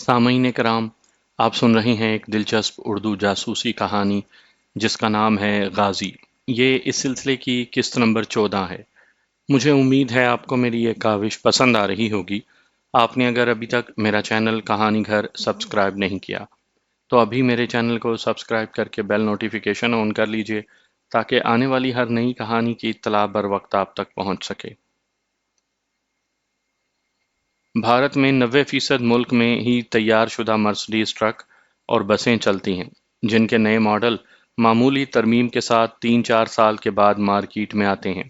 سامعین کرام، آپ سن رہے ہیں ایک دلچسپ اردو جاسوسی کہانی جس کا نام ہے غازی۔ یہ اس سلسلے کی قسط نمبر 14 ہے۔ مجھے امید ہے آپ کو میری یہ کاوش پسند آ رہی ہوگی۔ آپ نے اگر ابھی تک میرا چینل کہانی گھر سبسکرائب نہیں کیا تو ابھی میرے چینل کو سبسکرائب کر کے بیل نوٹیفیکیشن آن کر لیجئے تاکہ آنے والی ہر نئی کہانی کی اطلاع بر وقت آپ تک پہنچ سکے۔ بھارت میں 90% ملک میں ہی تیار شدہ مرسڈیز ٹرک اور بسیں چلتی ہیں جن کے نئے ماڈل معمولی ترمیم کے ساتھ 3-4 سال کے بعد مارکیٹ میں آتے ہیں۔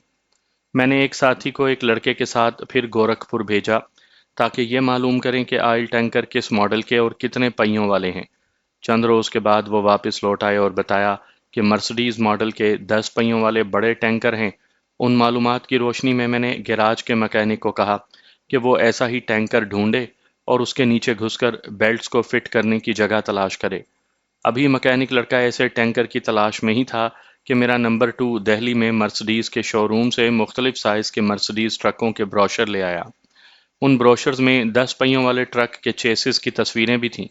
میں نے ایک ساتھی کو ایک لڑکے کے ساتھ پھر گورکھپور بھیجا تاکہ یہ معلوم کریں کہ آئل ٹینکر کس ماڈل کے اور کتنے پہیوں والے ہیں۔ چند روز کے بعد وہ واپس لوٹ آئے اور بتایا کہ مرسڈیز ماڈل کے 10 پہیوں والے بڑے ٹینکر ہیں۔ ان معلومات کی روشنی میں نے گیراج کے مکینک کو کہا کہ وہ ایسا ہی ٹینکر ڈھونڈے اور اس کے نیچے گھس کر بیلٹس کو فٹ کرنے کی جگہ تلاش کرے۔ ابھی مکینک لڑکا ایسے ٹینکر کی تلاش میں ہی تھا کہ میرا نمبر 2 دہلی میں مرسڈیز کے شو روم سے مختلف سائز کے مرسڈیز ٹرکوں کے بروشر لے آیا۔ ان بروشرز میں 10 پہیوں والے ٹرک کے چیسز کی تصویریں بھی تھیں۔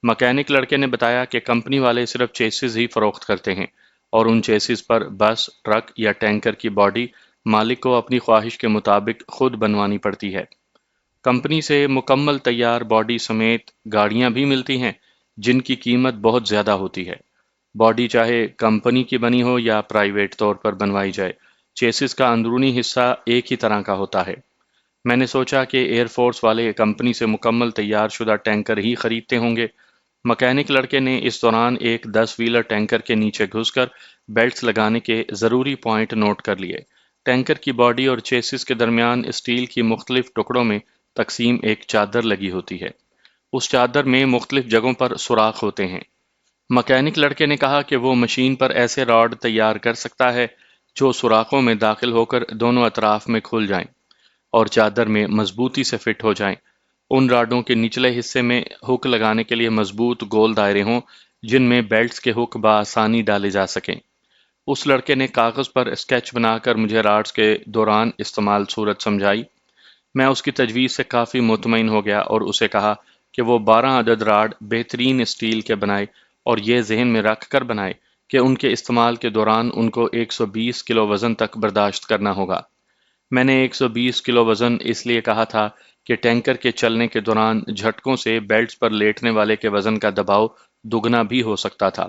مکینک لڑکے نے بتایا کہ کمپنی والے صرف چیسز ہی فروخت کرتے ہیں اور ان چیسز پر بس، ٹرک یا ٹینکر کی باڈی مالک کو اپنی خواہش کے مطابق خود بنوانی پڑتی ہے۔ کمپنی سے مکمل تیار باڈی سمیت گاڑیاں بھی ملتی ہیں جن کی قیمت بہت زیادہ ہوتی ہے۔ باڈی چاہے کمپنی کی بنی ہو یا پرائیویٹ طور پر بنوائی جائے، چیسز کا اندرونی حصہ ایک ہی طرح کا ہوتا ہے۔ میں نے سوچا کہ ایئر فورس والے کمپنی سے مکمل تیار شدہ ٹینکر ہی خریدتے ہوں گے۔ مکینک لڑکے نے اس دوران ایک 10 ویلر ٹینکر کے نیچے گھس کر بیلٹس لگانے کے ضروری پوائنٹ نوٹ کر لیے۔ ٹینکر کی باڈی اور چیسز کے درمیان اسٹیل کی مختلف ٹکڑوں میں تقسیم ایک چادر لگی ہوتی ہے۔ اس چادر میں مختلف جگہوں پر سوراخ ہوتے ہیں۔ مکینک لڑکے نے کہا کہ وہ مشین پر ایسے راڈ تیار کر سکتا ہے جو سوراخوں میں داخل ہو کر دونوں اطراف میں کھل جائیں اور چادر میں مضبوطی سے فٹ ہو جائیں۔ ان راڈوں کے نچلے حصے میں ہک لگانے کے لیے مضبوط گول دائرے ہوں جن میں بیلٹس کے ہک بآسانی ڈالے جا سکیں۔ اس لڑکے نے کاغذ پر اسکیچ بنا کر مجھے راڈز کے دوران استعمال صورت سمجھائی۔ میں اس کی تجویز سے کافی مطمئن ہو گیا اور اسے کہا کہ وہ 12 عدد راڈ بہترین اسٹیل کے بنائے اور یہ ذہن میں رکھ کر بنائے کہ ان کے استعمال کے دوران ان کو 120 کلو وزن تک برداشت کرنا ہوگا۔ میں نے 120 کلو وزن اس لیے کہا تھا کہ ٹینکر کے چلنے کے دوران جھٹکوں سے بیلٹس پر لیٹنے والے کے وزن کا دباؤ دگنا بھی ہو سکتا تھا۔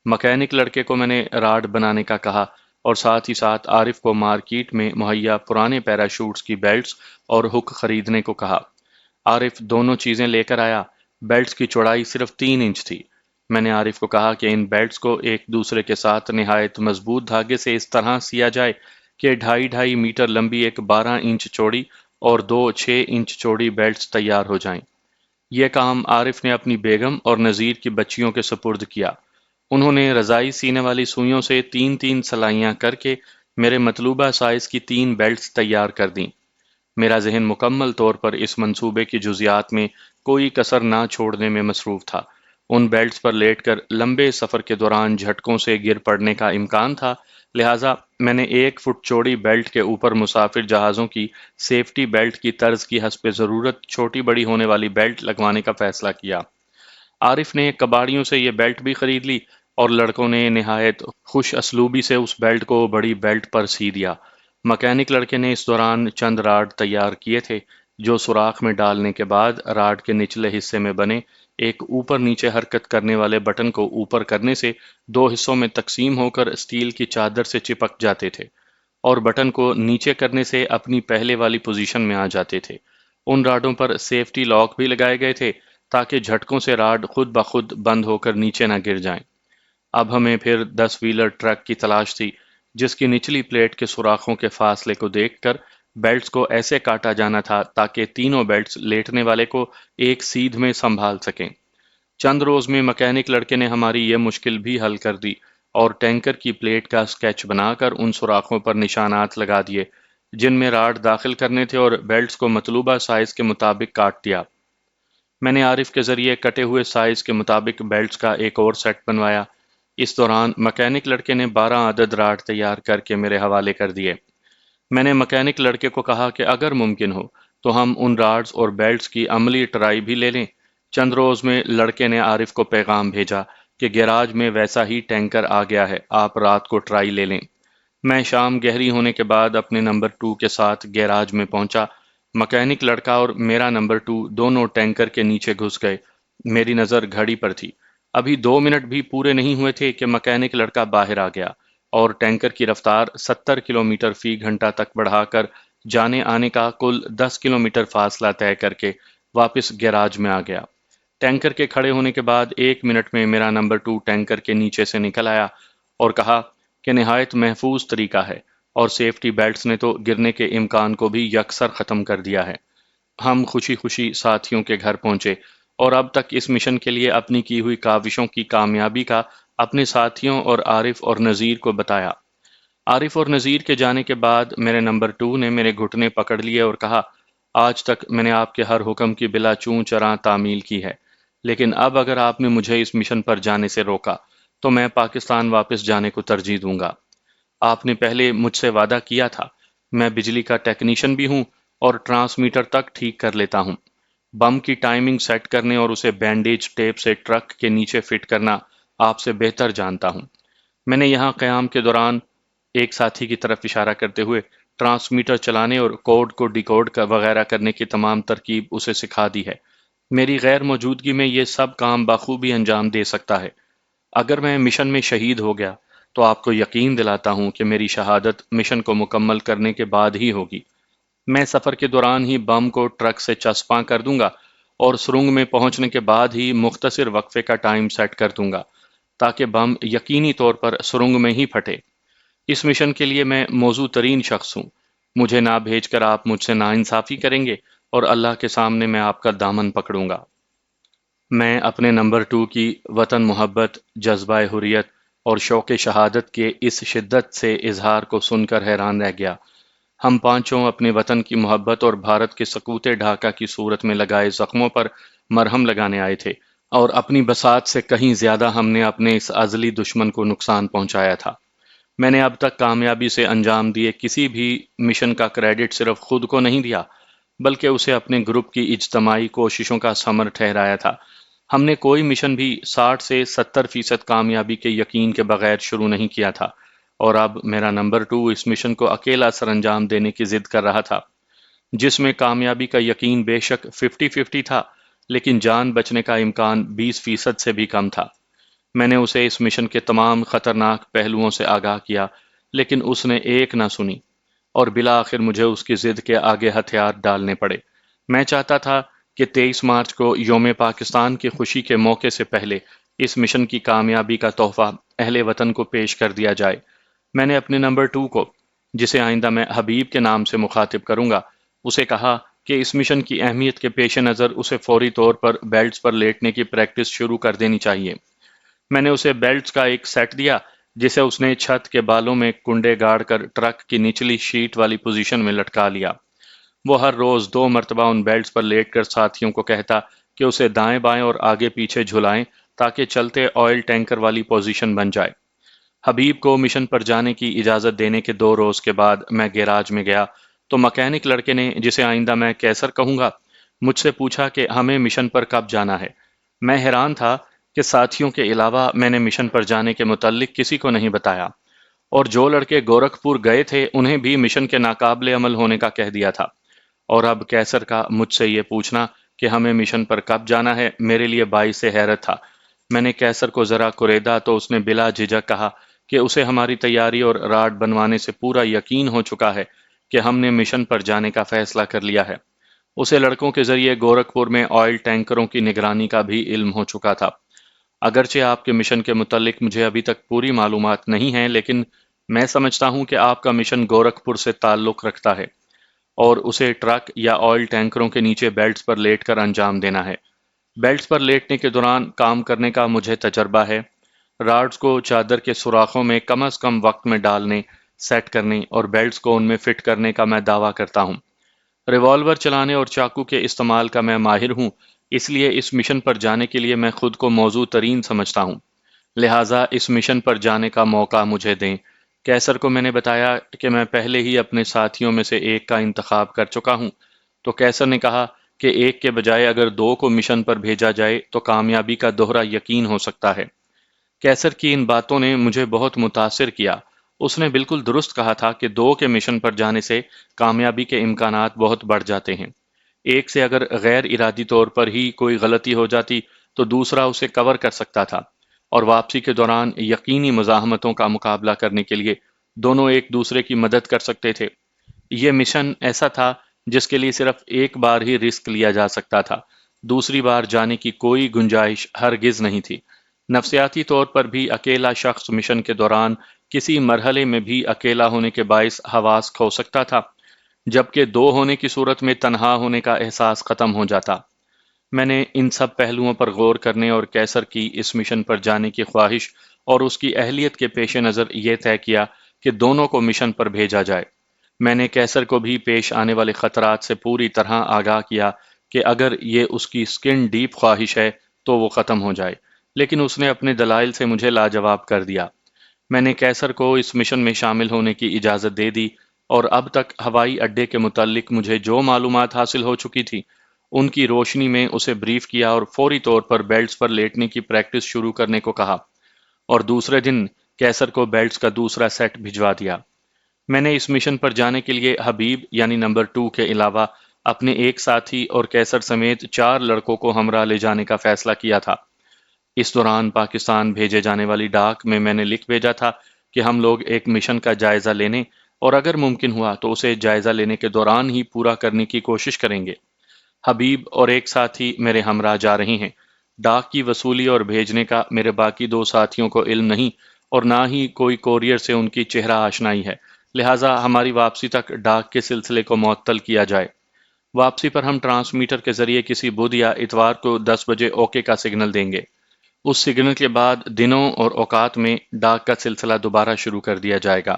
مکینک لڑکے کو میں نے راڈ بنانے کا کہا اور ساتھ ہی ساتھ عارف کو مارکیٹ میں مہیا پرانے پیراشوٹس کی بیلٹس اور ہک خریدنے کو کہا۔ عارف دونوں چیزیں لے کر آیا۔ بیلٹس کی چوڑائی صرف 3 انچ تھی۔ میں نے عارف کو کہا کہ ان بیلٹس کو ایک دوسرے کے ساتھ نہایت مضبوط دھاگے سے اس طرح سیا جائے کہ 2.5 میٹر لمبی ایک 12 انچ چوڑی اور 2 6 انچ چوڑی بیلٹس تیار ہو جائیں۔ یہ کام عارف نے اپنی بیگم اور نذیر کی بچیوں کے سپرد کیا۔ انہوں نے رضائی سینے والی سوئیوں سے 3 سلائیاں کر کے میرے مطلوبہ سائز کی 3 بیلٹس تیار کر دیں۔ میرا ذہن مکمل طور پر اس منصوبے کی جزیات میں کوئی کسر نہ چھوڑنے میں مصروف تھا۔ ان بیلٹس پر لیٹ کر لمبے سفر کے دوران جھٹکوں سے گر پڑنے کا امکان تھا، لہٰذا میں نے 1 فٹ چوڑی بیلٹ کے اوپر مسافر جہازوں کی سیفٹی بیلٹ کی طرز کی حسب ضرورت چھوٹی بڑی ہونے والی بیلٹ لگوانے کا فیصلہ کیا۔ عارف نے کباڑیوں سے یہ بیلٹ بھی خرید لی اور لڑکوں نے نہایت خوش اسلوبی سے اس بیلٹ کو بڑی بیلٹ پر سی دیا۔ مکینک لڑکے نے اس دوران چند راڈ تیار کیے تھے جو سوراخ میں ڈالنے کے بعد راڈ کے نچلے حصے میں بنے ایک اوپر نیچے حرکت کرنے والے بٹن کو اوپر کرنے سے 2 حصوں میں تقسیم ہو کر اسٹیل کی چادر سے چپک جاتے تھے اور بٹن کو نیچے کرنے سے اپنی پہلے والی پوزیشن میں آ جاتے تھے۔ ان راڈوں پر سیفٹی لاک بھی لگائے گئے تھے تاکہ جھٹکوں سے راڈ خود بخود بند ہو کر نیچے نہ گر جائیں۔ اب ہمیں پھر 10 ویلر ٹرک کی تلاش تھی جس کی نچلی پلیٹ کے سوراخوں کے فاصلے کو دیکھ کر بیلٹس کو ایسے کاٹا جانا تھا تاکہ تینوں بیلٹس لیٹنے والے کو ایک سیدھ میں سنبھال سکیں۔ چند روز میں مکینک لڑکے نے ہماری یہ مشکل بھی حل کر دی اور ٹینکر کی پلیٹ کا اسکیچ بنا کر ان سوراخوں پر نشانات لگا دیے جن میں راڈ داخل کرنے تھے اور بیلٹس کو مطلوبہ سائز کے مطابق کاٹ دیا۔ میں نے عارف کے ذریعے کٹے ہوئے سائز کے مطابق بیلٹس کا ایک اور سیٹ بنوایا۔ اس دوران مکینک لڑکے نے 12 عدد راڈ تیار کر کے میرے حوالے کر دیے۔ میں نے مکینک لڑکے کو کہا کہ اگر ممکن ہو تو ہم ان راڈز اور بیلٹس کی عملی ٹرائی بھی لے لیں۔ چند روز میں لڑکے نے عارف کو پیغام بھیجا کہ گیراج میں ویسا ہی ٹینکر آ گیا ہے، آپ رات کو ٹرائی لے لیں۔ میں شام گہری ہونے کے بعد اپنے نمبر 2 کے ساتھ گیراج میں پہنچا۔ مکینک لڑکا اور میرا نمبر 2 دونوں ٹینکر کے نیچے گھس گئے۔ میری نظر گھڑی پر تھی۔ ابھی 2 منٹ بھی پورے نہیں ہوئے تھے کہ مکینک لڑکا باہر آ گیا اور ٹینکر کی رفتار 70 کلومیٹر فی گھنٹہ تک بڑھا کر جانے آنے کا کل 10 کلومیٹر فاصلہ طے کر کے واپس گیراج میں آ گیا۔ ٹینکر کے کھڑے ہونے کے بعد 1 منٹ میں میرا نمبر 2 ٹینکر کے نیچے سے نکل آیا اور کہا کہ نہایت محفوظ طریقہ ہے اور سیفٹی بیلٹس نے تو گرنے کے امکان کو بھی یکسر ختم کر دیا ہے۔ ہم خوشی خوشی ساتھیوں کے گھر پہنچے اور اب تک اس مشن کے لیے اپنی کی ہوئی کاوشوں کی کامیابی کا اپنے ساتھیوں اور عارف اور نذیر کو بتایا۔ عارف اور نذیر کے جانے کے بعد میرے نمبر 2 نے میرے گھٹنے پکڑ لیے اور کہا، آج تک میں نے آپ کے ہر حکم کی بلا چوں چراں تعمیل کی ہے، لیکن اب اگر آپ نے مجھے اس مشن پر جانے سے روکا تو میں پاکستان واپس جانے کو ترجیح دوں گا۔ آپ نے پہلے مجھ سے وعدہ کیا تھا، میں بجلی کا ٹیکنیشین بھی ہوں اور ٹرانسمیٹر تک ٹھیک کر لیتا ہوں۔ بم کی ٹائمنگ سیٹ کرنے اور اسے بینڈیج ٹیپ سے ٹرک کے نیچے فٹ کرنا آپ سے بہتر جانتا ہوں۔ میں نے یہاں قیام کے دوران ایک ساتھی کی طرف اشارہ کرتے ہوئے ٹرانسمیٹر چلانے اور کوڈ کو ڈیکوڈ وغیرہ کرنے کی تمام ترکیب اسے سکھا دی ہے۔ میری غیر موجودگی میں یہ سب کام بخوبی انجام دے سکتا ہے۔ اگر میں مشن میں شہید ہو گیا تو آپ کو یقین دلاتا ہوں کہ میری شہادت مشن کو مکمل کرنے کے بعد ہی ہوگی۔ میں سفر کے دوران ہی بم کو ٹرک سے چسپاں کر دوں گا اور سرنگ میں پہنچنے کے بعد ہی مختصر وقفے کا ٹائم سیٹ کر دوں گا تاکہ بم یقینی طور پر سرنگ میں ہی پھٹے۔ اس مشن کے لیے میں موزوں ترین شخص ہوں۔ مجھے نہ بھیج کر آپ مجھ سے ناانصافی کریں گے اور اللہ کے سامنے میں آپ کا دامن پکڑوں گا۔ میں اپنے نمبر 2 کی وطن محبت، جذبہ حریت اور شوق شہادت کے اس شدت سے اظہار کو سن کر حیران رہ گیا۔ ہم پانچوں اپنے وطن کی محبت اور بھارت کے سکوت ڈھاکہ کی صورت میں لگائے زخموں پر مرہم لگانے آئے تھے، اور اپنی بساط سے کہیں زیادہ ہم نے اپنے اس ازلی دشمن کو نقصان پہنچایا تھا۔ میں نے اب تک کامیابی سے انجام دیے کسی بھی مشن کا کریڈٹ صرف خود کو نہیں دیا، بلکہ اسے اپنے گروپ کی اجتماعی کوششوں کا ثمر ٹھہرایا تھا۔ ہم نے کوئی مشن بھی 60 سے 70% کامیابی کے یقین کے بغیر شروع نہیں کیا تھا، اور اب میرا نمبر 2 اس مشن کو اکیلا سر انجام دینے کی ضد کر رہا تھا، جس میں کامیابی کا یقین بے شک 50-50 تھا، لیکن جان بچنے کا امکان 20% سے بھی کم تھا۔ میں نے اسے اس مشن کے تمام خطرناک پہلوؤں سے آگاہ کیا، لیکن اس نے ایک نہ سنی، اور بالآخر مجھے اس کی ضد کے آگے ہتھیار ڈالنے پڑے۔ میں چاہتا تھا کہ 23 مارچ کو یوم پاکستان کی خوشی کے موقع سے پہلے اس مشن کی کامیابی کا تحفہ اہل وطن کو پیش کر دیا جائے۔ میں نے اپنے نمبر 2 کو، جسے آئندہ میں حبیب کے نام سے مخاطب کروں گا، اسے کہا کہ اس مشن کی اہمیت کے پیش نظر اسے فوری طور پر بیلٹس پر لیٹنے کی پریکٹس شروع کر دینی چاہیے۔ میں نے اسے بیلٹس کا ایک سیٹ دیا جسے اس نے چھت کے بالوں میں کنڈے گاڑ کر ٹرک کی نچلی شیٹ والی پوزیشن میں لٹکا لیا۔ وہ ہر روز 2 مرتبہ ان بیلٹس پر لیٹ کر ساتھیوں کو کہتا کہ اسے دائیں بائیں اور آگے پیچھے جھلائیں تاکہ چلتے آئل ٹینکر والی پوزیشن بن جائے۔ حبیب کو مشن پر جانے کی اجازت دینے کے 2 روز کے بعد میں گیراج میں گیا تو مکینک لڑکے نے، جسے آئندہ میں کیسر کہوں گا، مجھ سے پوچھا کہ ہمیں مشن پر کب جانا ہے۔ میں حیران تھا کہ ساتھیوں کے علاوہ میں نے مشن پر جانے کے متعلق کسی کو نہیں بتایا، اور جو لڑکے گورکھپور گئے تھے انہیں بھی مشن کے ناقابل عمل ہونے کا کہہ دیا تھا، اور اب کیسر کا مجھ سے یہ پوچھنا کہ ہمیں مشن پر کب جانا ہے میرے لیے باعث حیرت تھا۔ میں نے کیسر کو ذرا کریدا تو اس نے بلا جھجک کہا کہ اسے ہماری تیاری اور راڈ بنوانے سے پورا یقین ہو چکا ہے کہ ہم نے مشن پر جانے کا فیصلہ کر لیا ہے۔ اسے لڑکوں کے ذریعے گورکھپور میں آئل ٹینکروں کی نگرانی کا بھی علم ہو چکا تھا۔ اگرچہ آپ کے مشن کے متعلق مجھے ابھی تک پوری معلومات نہیں ہیں، لیکن میں سمجھتا ہوں کہ آپ کا مشن گورکھپور سے تعلق رکھتا ہے اور اسے ٹرک یا آئل ٹینکروں کے نیچے بیلٹس پر لیٹ کر انجام دینا ہے۔ بیلٹس پر لیٹنے کے دوران کام کرنے کا مجھے تجربہ ہے۔ راڈز کو چادر کے سوراخوں میں کم از کم وقت میں ڈالنے، سیٹ کرنے اور بیلٹس کو ان میں فٹ کرنے کا میں دعویٰ کرتا ہوں۔ ریوالور چلانے اور چاقو کے استعمال کا میں ماہر ہوں، اس لیے اس مشن پر جانے کے لیے میں خود کو موزوں ترین سمجھتا ہوں، لہٰذا اس مشن پر جانے کا موقع مجھے دیں۔ کیسر کو میں نے بتایا کہ میں پہلے ہی اپنے ساتھیوں میں سے ایک کا انتخاب کر چکا ہوں، تو کیسر نے کہا کہ ایک کے بجائے اگر دو کو مشن پر بھیجا جائے تو کامیابی کا دوہرا یقین ہو سکتا ہے۔ کیسر کی ان باتوں نے مجھے بہت متاثر کیا۔ اس نے بالکل درست کہا تھا کہ دو کے مشن پر جانے سے کامیابی کے امکانات بہت بڑھ جاتے ہیں۔ ایک سے اگر غیر ارادی طور پر ہی کوئی غلطی ہو جاتی تو دوسرا اسے کور کر سکتا تھا، اور واپسی کے دوران یقینی مزاحمتوں کا مقابلہ کرنے کے لیے دونوں ایک دوسرے کی مدد کر سکتے تھے۔ یہ مشن ایسا تھا جس کے لیے صرف ایک بار ہی رسک لیا جا سکتا تھا، دوسری بار جانے کی کوئی گنجائش ہرگز نہیں تھی۔ نفسیاتی طور پر بھی اکیلا شخص مشن کے دوران کسی مرحلے میں بھی اکیلا ہونے کے باعث حواس کھو سکتا تھا، جبکہ دو ہونے کی صورت میں تنہا ہونے کا احساس ختم ہو جاتا۔ میں نے ان سب پہلوؤں پر غور کرنے اور کیسر کی اس مشن پر جانے کی خواہش اور اس کی اہلیت کے پیش نظر یہ طے کیا کہ دونوں کو مشن پر بھیجا جائے۔ میں نے کیسر کو بھی پیش آنے والے خطرات سے پوری طرح آگاہ کیا کہ اگر یہ اس کی سکن ڈیپ خواہش ہے تو وہ ختم ہو جائے، لیکن اس نے اپنے دلائل سے مجھے لاجواب کر دیا۔ میں نے کیسر کو اس مشن میں شامل ہونے کی اجازت دے دی، اور اب تک ہوائی اڈے کے متعلق مجھے جو معلومات حاصل ہو چکی تھی ان کی روشنی میں اسے بریف کیا اور فوری طور پر بیلٹس پر لیٹنے کی پریکٹس شروع کرنے کو کہا، اور دوسرے دن کیسر کو بیلٹس کا دوسرا سیٹ بھجوا دیا۔ میں نے اس مشن پر جانے کے لیے حبیب یعنی نمبر 2 کے علاوہ اپنے ایک ساتھی اور کیسر سمیت 4 لڑکوں کو ہمراہ لے جانے کا فیصلہ کیا تھا۔ اس دوران پاکستان بھیجے جانے والی ڈاک میں نے لکھ بھیجا تھا کہ ہم لوگ ایک مشن کا جائزہ لینے اور اگر ممکن ہوا تو اسے جائزہ لینے کے دوران ہی پورا کرنے کی کوشش کریں گے۔ حبیب اور ایک ساتھی میرے ہمراہ جا رہے ہیں۔ ڈاک کی وصولی اور بھیجنے کا میرے باقی 2 ساتھیوں کو علم نہیں، اور نہ ہی کوئی کوریئر سے ان کی چہرہ آشنائی ہے، لہٰذا ہماری واپسی تک ڈاک کے سلسلے کو معطل کیا جائے۔ واپسی پر ہم ٹرانسمیٹر کے ذریعے کسی بدھ یا اتوار کو 10 بجے اوکے کا سگنل دیں گے۔ اس سگنل کے بعد دنوں اور اوقات میں ڈاک کا سلسلہ دوبارہ شروع کر دیا جائے گا۔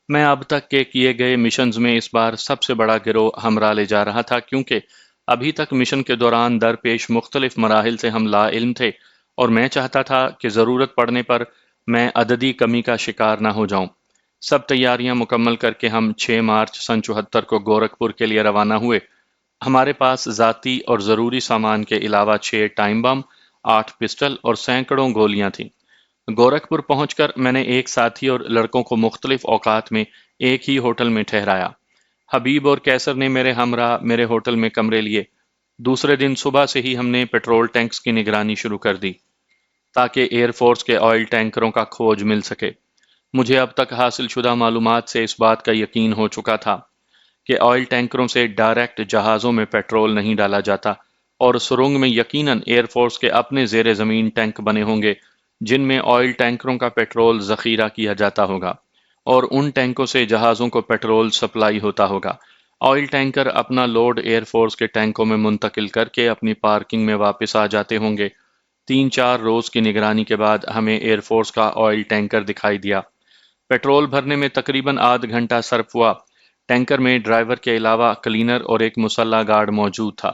میں اب تک کے کیے گئے مشنز میں اس بار سب سے بڑا گروہ ہمراہ لے جا رہا تھا، کیونکہ ابھی تک مشن کے دوران درپیش مختلف مراحل سے ہم لا علم تھے، اور میں چاہتا تھا کہ ضرورت پڑنے پر میں عددی کمی کا شکار نہ ہو جاؤں۔ سب تیاریاں مکمل کر کے ہم 6 مارچ سن 74 کو گورکھپور کے لیے روانہ ہوئے۔ ہمارے پاس ذاتی اور ضروری سامان کے علاوہ 6 ٹائم بم، 8 پسٹل اور سینکڑوں گولیاں تھیں۔ گورکھپور پہنچ کر میں نے ایک ساتھی اور لڑکوں کو مختلف اوقات میں ایک ہی ہوٹل میں ٹھہرایا۔ حبیب اور کیسر نے میرے ہمراہ میرے ہوٹل میں کمرے لیے۔ دوسرے دن صبح سے ہی ہم نے پیٹرول ٹینکس کی نگرانی شروع کر دی تاکہ ایئر فورس کے آئل ٹینکروں کا کھوج مل سکے۔ مجھے اب تک حاصل شدہ معلومات سے اس بات کا یقین ہو چکا تھا کہ آئل ٹینکروں سے ڈائریکٹ جہازوں میں پیٹرول نہیں ڈالا جاتا، اور سرنگ میں یقیناً ایئر فورس کے اپنے زیر زمین ٹینک بنے ہوں گے جن میں آئل ٹینکروں کا پیٹرول ذخیرہ کیا جاتا ہوگا، اور ان ٹینکوں سے جہازوں کو پیٹرول سپلائی ہوتا ہوگا۔ آئل ٹینکر اپنا لوڈ ایئر فورس کے ٹینکوں میں منتقل کر کے اپنی پارکنگ میں واپس آ جاتے ہوں گے۔ 3-4 روز کی نگرانی کے بعد ہمیں ایئر فورس کا آئل ٹینکر دکھائی دیا۔ پیٹرول بھرنے میں تقریباً آدھ گھنٹہ صرف ہوا۔ ٹینکر میں ڈرائیور کے علاوہ کلینر اور ایک مسلح گارڈ موجود تھا۔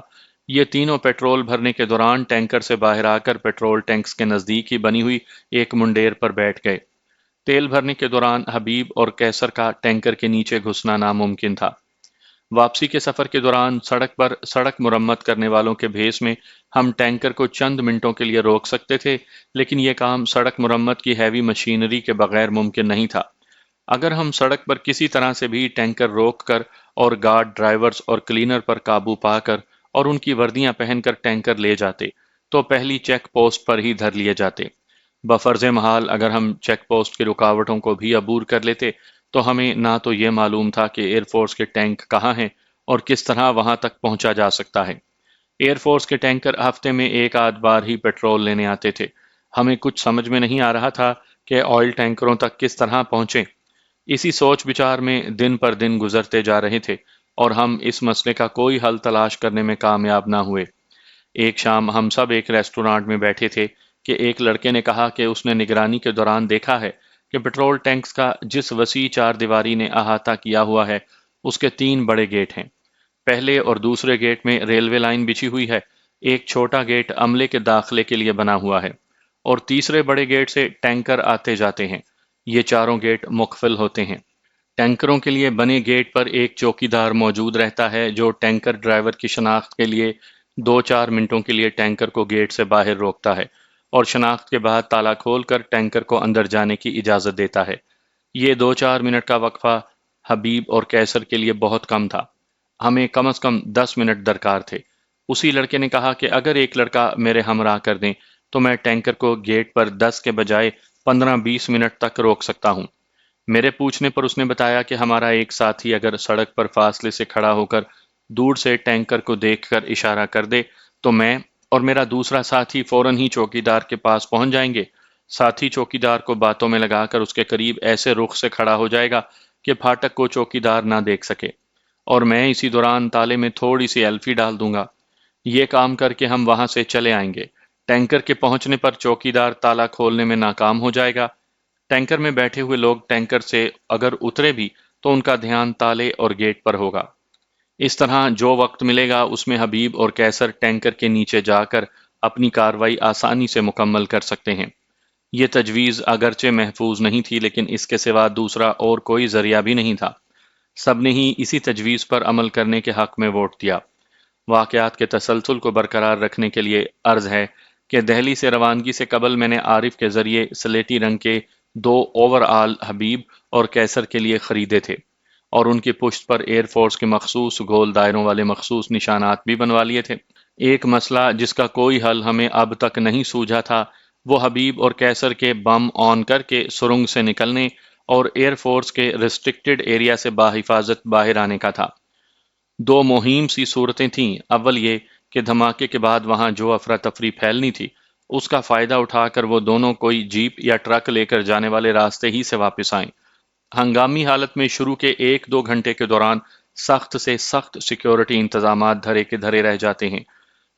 یہ تینوں پیٹرول بھرنے کے دوران ٹینکر سے باہر آ کر پیٹرول ٹینکس کے نزدیک ہی بنی ہوئی ایک منڈیر پر بیٹھ گئے۔ تیل بھرنے کے دوران حبیب اور کیسر کا ٹینکر کے نیچے گھسنا ناممکن تھا۔ واپسی کے سفر کے دوران سڑک پر سڑک مرمت کرنے والوں کے بھیس میں ہم ٹینکر کو چند منٹوں کے لیے روک سکتے تھے، لیکن یہ کام سڑک مرمت کی ہیوی مشینری کے بغیر ممکن نہیں تھا۔ اگر ہم سڑک پر کسی طرح سے بھی ٹینکر روک کر اور گارڈ ڈرائیورز اور کلینر پر قابو پا کر اور ان کی وردیاں پہن کر ٹینکر لے جاتے تو پہلی چیک پوسٹ پر ہی دھر لیے جاتے۔ بفرض محال اگر ہم چیک پوسٹ کی رکاوٹوں کو بھی عبور کر لیتے تو ہمیں نہ تو یہ معلوم تھا کہ ایئر فورس کے ٹینک کہاں ہیں اور کس طرح وہاں تک پہنچا جا سکتا ہے۔ ایئر فورس کے ٹینکر ہفتے میں ایک آدھ بار ہی پیٹرول لینے آتے تھے۔ ہمیں کچھ سمجھ میں نہیں آ رہا تھا کہ آئل ٹینکروں تک کس طرح پہنچیں۔ اسی سوچ بچار میں دن پر دن گزرتے جا رہے تھے، اور ہم اس مسئلے کا کوئی حل تلاش کرنے میں کامیاب نہ ہوئے۔ ایک شام ہم سب ایک ریسٹورانٹ میں بیٹھے تھے کہ ایک لڑکے نے کہا کہ اس نے نگرانی کے دوران دیکھا ہے کہ پیٹرول ٹینکس کا جس وسیع 4 دیواری نے احاطہ کیا ہوا ہے اس کے 3 بڑے گیٹ ہیں۔ پہلے اور دوسرے گیٹ میں ریلوے لائن بچھی ہوئی ہے، ایک چھوٹا گیٹ عملے کے داخلے کے لیے بنا ہوا ہے، اور تیسرے بڑے گیٹ سے ٹینکر آتے جاتے ہیں۔ یہ چاروں گیٹ مقفل ہوتے ہیں۔ ٹینکروں کے لیے بنے گیٹ پر ایک چوکیدار موجود رہتا ہے جو ٹینکر ڈرائیور کی شناخت کے لیے 2-4 منٹوں کے لیے ٹینکر کو گیٹ سے باہر روکتا ہے اور شناخت کے بعد تالا کھول کر ٹینکر کو اندر جانے کی اجازت دیتا ہے۔ یہ 2-4 منٹ کا وقفہ حبیب اور کیسر کے لیے بہت کم تھا۔ ہمیں کم از کم 10 منٹ درکار تھے۔ اسی لڑکے نے کہا کہ اگر ایک لڑکا میرے ہمراہ کر دیں تو میں ٹینکر کو گیٹ پر 10 کے بجائے 15-20 منٹ تک روک سکتا ہوں۔ میرے پوچھنے پر اس نے بتایا کہ ہمارا ایک ساتھی اگر سڑک پر فاصلے سے کھڑا ہو کر دور سے ٹینکر کو دیکھ کر اشارہ کر دے تو میں اور میرا دوسرا ساتھی فوراً ہی چوکیدار کے پاس پہنچ جائیں گے۔ ساتھی چوکیدار کو باتوں میں لگا کر اس کے قریب ایسے رخ سے کھڑا ہو جائے گا کہ پھاٹک کو چوکیدار نہ دیکھ سکے، اور میں اسی دوران تالے میں تھوڑی سی ایلفی ڈال دوں گا۔ یہ کام کر کے ہم وہاں سے چلے آئیں گے۔ ٹینکر کے پہنچنے پر چوکیدار تالا کھولنے میں ناکام ہو جائے گا۔ ٹینکر میں بیٹھے ہوئے لوگ ٹینکر سے اگر اترے بھی تو ان کا دھیان تالے اور گیٹ پر ہوگا۔ اس طرح جو وقت ملے گا اس میں حبیب اور کیسر ٹینکر کے نیچے جا کر اپنی کارروائی آسانی سے مکمل کر سکتے ہیں۔ یہ تجویز اگرچہ محفوظ نہیں تھی، لیکن اس کے سوا دوسرا اور کوئی ذریعہ بھی نہیں تھا۔ سب نے ہی اسی تجویز پر عمل کرنے کے حق میں ووٹ دیا۔ واقعات کے تسلسل کو برقرار رکھنے کے لیے عرض ہے کہ دہلی سے روانگی سے قبل میں نے عارف کے ذریعے سلیٹی رنگ کے 2 اوور آل حبیب اور کیسر کے لیے خریدے تھے، اور ان کی پشت پر ایئر فورس کے مخصوص گول دائروں والے مخصوص نشانات بھی بنوا لیے تھے۔ ایک مسئلہ جس کا کوئی حل ہمیں اب تک نہیں سوجھا تھا وہ حبیب اور کیسر کے بم آن کر کے سرنگ سے نکلنے اور ایئر فورس کے ریسٹرکٹڈ ایریا سے بحفاظت باہر آنے کا تھا۔ دو مہم سی صورتیں تھیں۔ اول یہ کہ دھماکے کے بعد وہاں جو افراتفری پھیلنی تھی اس کا فائدہ اٹھا کر وہ دونوں کوئی جیپ یا ٹرک لے کر جانے والے راستے ہی سے واپس آئیں۔ ہنگامی حالت میں شروع کے 1-2 گھنٹے کے دوران سخت سے سخت سیکیورٹی انتظامات دھرے کے دھرے رہ جاتے ہیں۔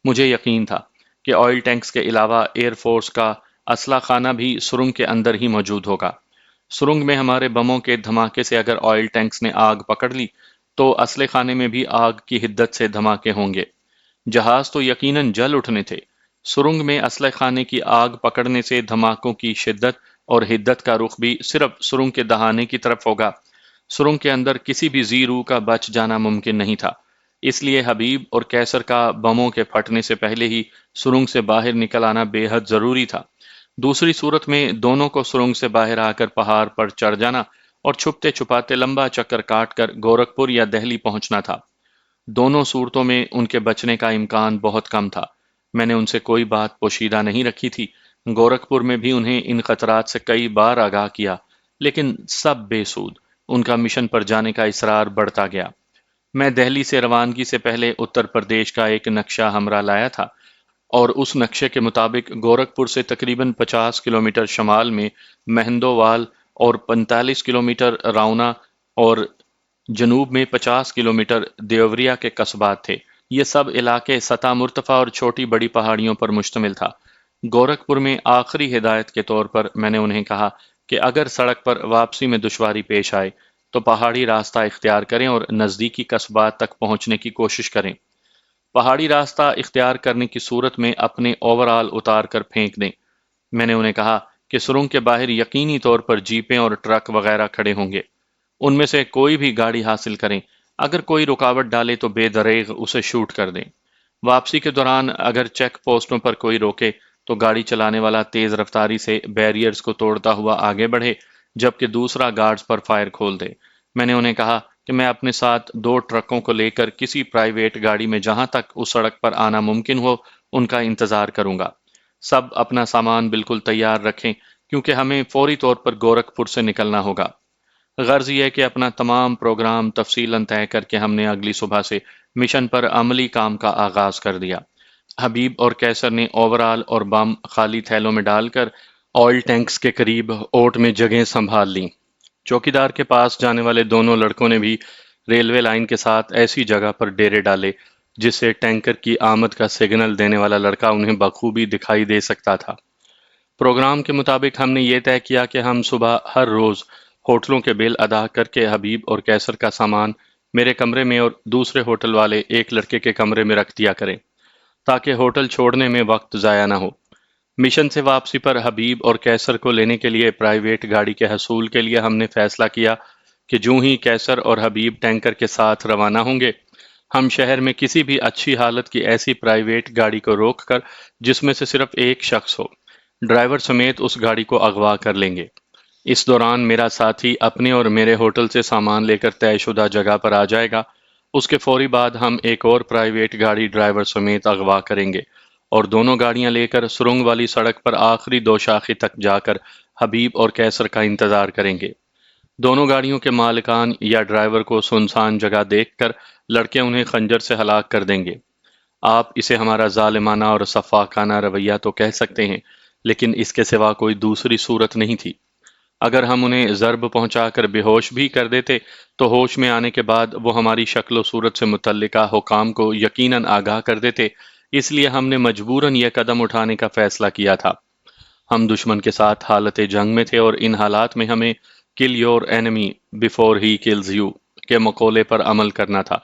مجھے یقین تھا کہ آئل ٹینکس کے علاوہ ایئر فورس کا اسلحہ خانہ بھی سرنگ کے اندر ہی موجود ہوگا۔ سرنگ میں ہمارے بموں کے دھماکے سے اگر آئل ٹینکس نے آگ پکڑ لی تو اسلحے خانے میں بھی آگ کی حدت سے دھماکے ہوں گے۔ جہاز تو یقیناً جل اٹھنے تھے۔ سرنگ میں اسلحے خانے کی آگ پکڑنے سے دھماکوں کی شدت اور حدت کا رخ بھی صرف سرنگ کے دہانے کی طرف ہوگا۔ سرنگ کے اندر کسی بھی زی روح کا بچ جانا ممکن نہیں تھا۔ اس لیے حبیب اور کیسر کا بموں کے پھٹنے سے پہلے ہی سرنگ سے باہر نکل آنا بے حد ضروری تھا۔ دوسری صورت میں دونوں کو سرنگ سے باہر آ کر پہاڑ پر چڑھ جانا اور چھپتے چھپاتے لمبا چکر کاٹ کر گورکھپور یا دہلی پہنچنا تھا۔ دونوں صورتوں میں ان کے بچنے کا امکان بہت کم تھا۔ میں نے ان سے کوئی بات پوشیدہ نہیں رکھی تھی۔ گورکھپور میں بھی انہیں ان خطرات سے کئی بار آگاہ کیا، لیکن سب بے سود۔ ان کا مشن پر جانے کا اصرار بڑھتا گیا۔ میں دہلی سے روانگی سے پہلے اتر پردیش کا ایک نقشہ ہمراہ لایا تھا، اور اس نقشے کے مطابق گورکھپور سے تقریباً 50 کلومیٹر شمال میں مہندووال اور 45 کلومیٹر راؤنا اور جنوب میں 50 کلومیٹر دیوریا کے قصبات تھے۔ یہ سب علاقے سطح مرتفع اور چھوٹی بڑی پہاڑیوں پر مشتمل تھا۔ گورکھپور میں آخری ہدایت کے طور پر میں نے انہیں کہا کہ اگر سڑک پر واپسی میں دشواری پیش آئے تو پہاڑی راستہ اختیار کریں اور نزدیکی قصبات تک پہنچنے کی کوشش کریں۔ پہاڑی راستہ اختیار کرنے کی صورت میں اپنے اوور آل اتار کر پھینک دیں۔ میں نے انہیں کہا کہ سرنگ کے باہر یقینی طور پر جیپیں اور ٹرک وغیرہ کھڑے ہوں گے۔ ان میں سے کوئی بھی گاڑی حاصل کریں۔ اگر کوئی رکاوٹ ڈالے تو بے دریغ اسے شوٹ کر دیں۔ واپسی کے دوران اگر چیک پوسٹوں پر کوئی روکے تو گاڑی چلانے والا تیز رفتاری سے بیریئرز کو توڑتا ہوا آگے بڑھے، جبکہ دوسرا گارڈز پر فائر کھول دے۔ میں نے انہیں کہا کہ میں اپنے ساتھ 2 ٹرکوں کو لے کر کسی پرائیویٹ گاڑی میں جہاں تک اس سڑک پر آنا ممکن ہو ان کا انتظار کروں گا۔ سب اپنا سامان بالکل تیار رکھیں کیونکہ ہمیں فوری طور پر گورکھپور سے نکلنا ہوگا۔ غرض یہ کہ اپنا تمام پروگرام تفصیلاً طے کر کے ہم نے اگلی صبح سے مشن پر عملی کام کا آغاز کر دیا۔ حبیب اور کیسر نے اوور آل اور بم خالی تھیلوں میں ڈال کر آئل ٹینکس کے قریب اوٹ میں جگہیں سنبھال لیں۔ چوکیدار کے پاس جانے والے دونوں لڑکوں نے بھی ریلوے لائن کے ساتھ ایسی جگہ پر ڈیرے ڈالے جس سے ٹینکر کی آمد کا سگنل دینے والا لڑکا انہیں بخوبی دکھائی دے سکتا تھا۔ پروگرام کے مطابق ہم نے یہ طے کیا کہ ہم صبح ہر روز ہوٹلوں کے بل ادا کر کے حبیب اور کیسر کا سامان میرے کمرے میں اور دوسرے ہوٹل والے ایک لڑکے کے کمرے میں رکھ دیا کریں تاکہ ہوٹل چھوڑنے میں وقت ضائع نہ ہو۔ مشن سے واپسی پر حبیب اور کیسر کو لینے کے لیے پرائیویٹ گاڑی کے حصول کے لیے ہم نے فیصلہ کیا کہ جوں ہی کیسر اور حبیب ٹینکر کے ساتھ روانہ ہوں گے ہم شہر میں کسی بھی اچھی حالت کی ایسی پرائیویٹ گاڑی کو روک کر جس میں سے صرف ایک شخص ہو، ڈرائیور سمیت اس گاڑی کو اغوا کر لیں گے۔ اس دوران میرا ساتھی اپنے اور میرے ہوٹل سے سامان لے کر طے شدہ جگہ پر آ جائے گا۔ اس کے فوری بعد ہم ایک اور پرائیویٹ گاڑی ڈرائیور سمیت اغوا کریں گے اور دونوں گاڑیاں لے کر سرنگ والی سڑک پر آخری دو شاخے تک جا کر حبیب اور کیسر کا انتظار کریں گے۔ دونوں گاڑیوں کے مالکان یا ڈرائیور کو سنسان جگہ دیکھ کر لڑکے انہیں خنجر سے ہلاک کر دیں گے۔ آپ اسے ہمارا ظالمانہ اور سفاکانہ رویہ تو کہہ سکتے ہیں، لیکن اس کے سوا کوئی دوسری صورت نہیں تھی۔ اگر ہم انہیں ضرب پہنچا کر بے ہوش بھی کر دیتے تو ہوش میں آنے کے بعد وہ ہماری شکل و صورت سے متعلقہ حکام کو یقیناً آگاہ کر دیتے، اس لیے ہم نے مجبوراً یہ قدم اٹھانے کا فیصلہ کیا تھا۔ ہم دشمن کے ساتھ حالت جنگ میں تھے اور ان حالات میں ہمیں kill your enemy before he kills you کے مقولے پر عمل کرنا تھا۔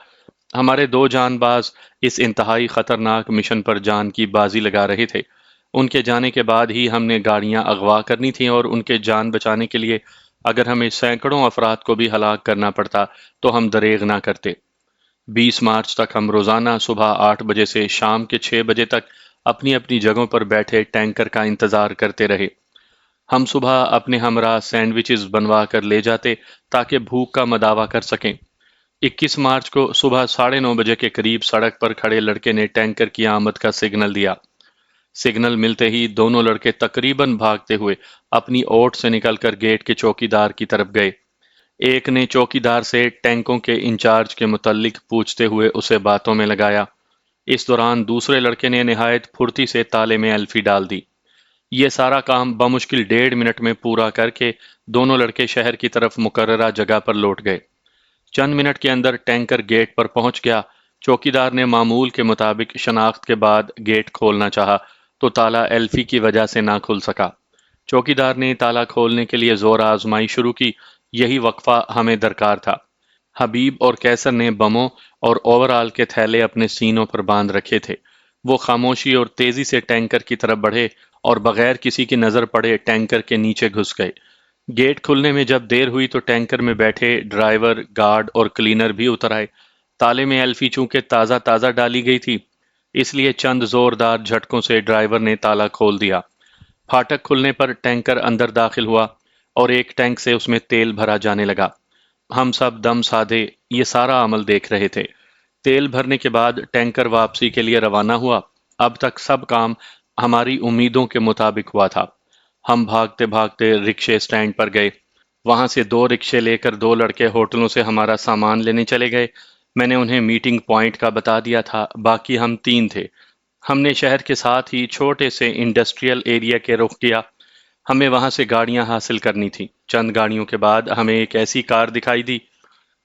ہمارے دو جان باز اس انتہائی خطرناک مشن پر جان کی بازی لگا رہے تھے۔ ان کے جانے کے بعد ہی ہم نے گاڑیاں اغوا کرنی تھیں اور ان کے جان بچانے کے لیے اگر ہمیں سینکڑوں افراد کو بھی ہلاک کرنا پڑتا تو ہم دریغ نہ کرتے۔ 20 مارچ تک ہم روزانہ صبح 8 بجے سے شام کے 6 بجے تک اپنی اپنی جگہوں پر بیٹھے ٹینکر کا انتظار کرتے رہے۔ ہم صبح اپنے ہمراہ سینڈوچز بنوا کر لے جاتے تاکہ بھوک کا مداوع کر سکیں۔ 21 مارچ کو صبح 9:30 بجے کے قریب سڑک پر کھڑے لڑکے نے ٹینکر کی آمد کا سگنل دیا۔ سگنل ملتے ہی دونوں لڑکے تقریباً بھاگتے ہوئے اپنی اوٹ سے نکل کر گیٹ کے چوکیدار کی طرف گئے۔ ایک نے چوکیدار سے ٹینکوں کے انچارج کے متعلق پوچھتے ہوئے اسے باتوں میں لگایا۔ اس دوران دوسرے لڑکے نے نہایت پھرتی سے تالے میں الفی ڈال دی۔ یہ سارا کام بمشکل 1.5 منٹ میں پورا کر کے دونوں لڑکے شہر کی طرف مقررہ جگہ پر لوٹ گئے۔ چند منٹ کے اندر ٹینکر گیٹ پر پہنچ گیا۔ چوکیدار نے معمول کے مطابق شناخت کے بعد گیٹ کھولنا چاہا تو تالا ایلفی کی وجہ سے نہ کھل سکا۔ چوکیدار نے تالا کھولنے کے لیے زور آزمائی شروع کی۔ یہی وقفہ ہمیں درکار تھا۔ حبیب اور کیسر نے بموں اور اوور آل کے تھیلے اپنے سینوں پر باندھ رکھے تھے۔ وہ خاموشی اور تیزی سے ٹینکر کی طرف بڑھے اور بغیر کسی کی نظر پڑے ٹینکر کے نیچے گھس گئے۔ گیٹ کھلنے میں جب دیر ہوئی تو ٹینکر میں بیٹھے ڈرائیور، گارڈ اور کلینر بھی اتر آئے۔ تالے میں ایلفی چونکہ تازہ تازہ ڈالی گئی تھی، اس لیے چند زوردار جھٹکوں سے ڈرائیور نے تالا کھول دیا۔ پھاٹک کھلنے پر ٹینکر اندر داخل ہوا اور ایک ٹینک سے اس میں تیل بھرا جانے لگا۔ ہم سب دم سادے یہ سارا عمل دیکھ رہے تھے۔ تیل بھرنے کے بعد ٹینکر واپسی کے لیے روانہ ہوا۔ اب تک سب کام ہماری امیدوں کے مطابق ہوا تھا۔ ہم بھاگتے بھاگتے رکشے سٹینڈ پر گئے۔ وہاں سے 2 رکشے لے کر 2 لڑکے ہوٹلوں سے ہمارا سامان لینے چلے گئے۔ میں نے انہیں میٹنگ پوائنٹ کا بتا دیا تھا، باقی ہم 3 تھے۔ ہم نے شہر کے ساتھ ہی چھوٹے سے انڈسٹریل ایریا کے رخ کیا۔ ہمیں وہاں سے گاڑیاں حاصل کرنی تھیں۔ چند گاڑیوں کے بعد ہمیں ایک ایسی کار دکھائی دی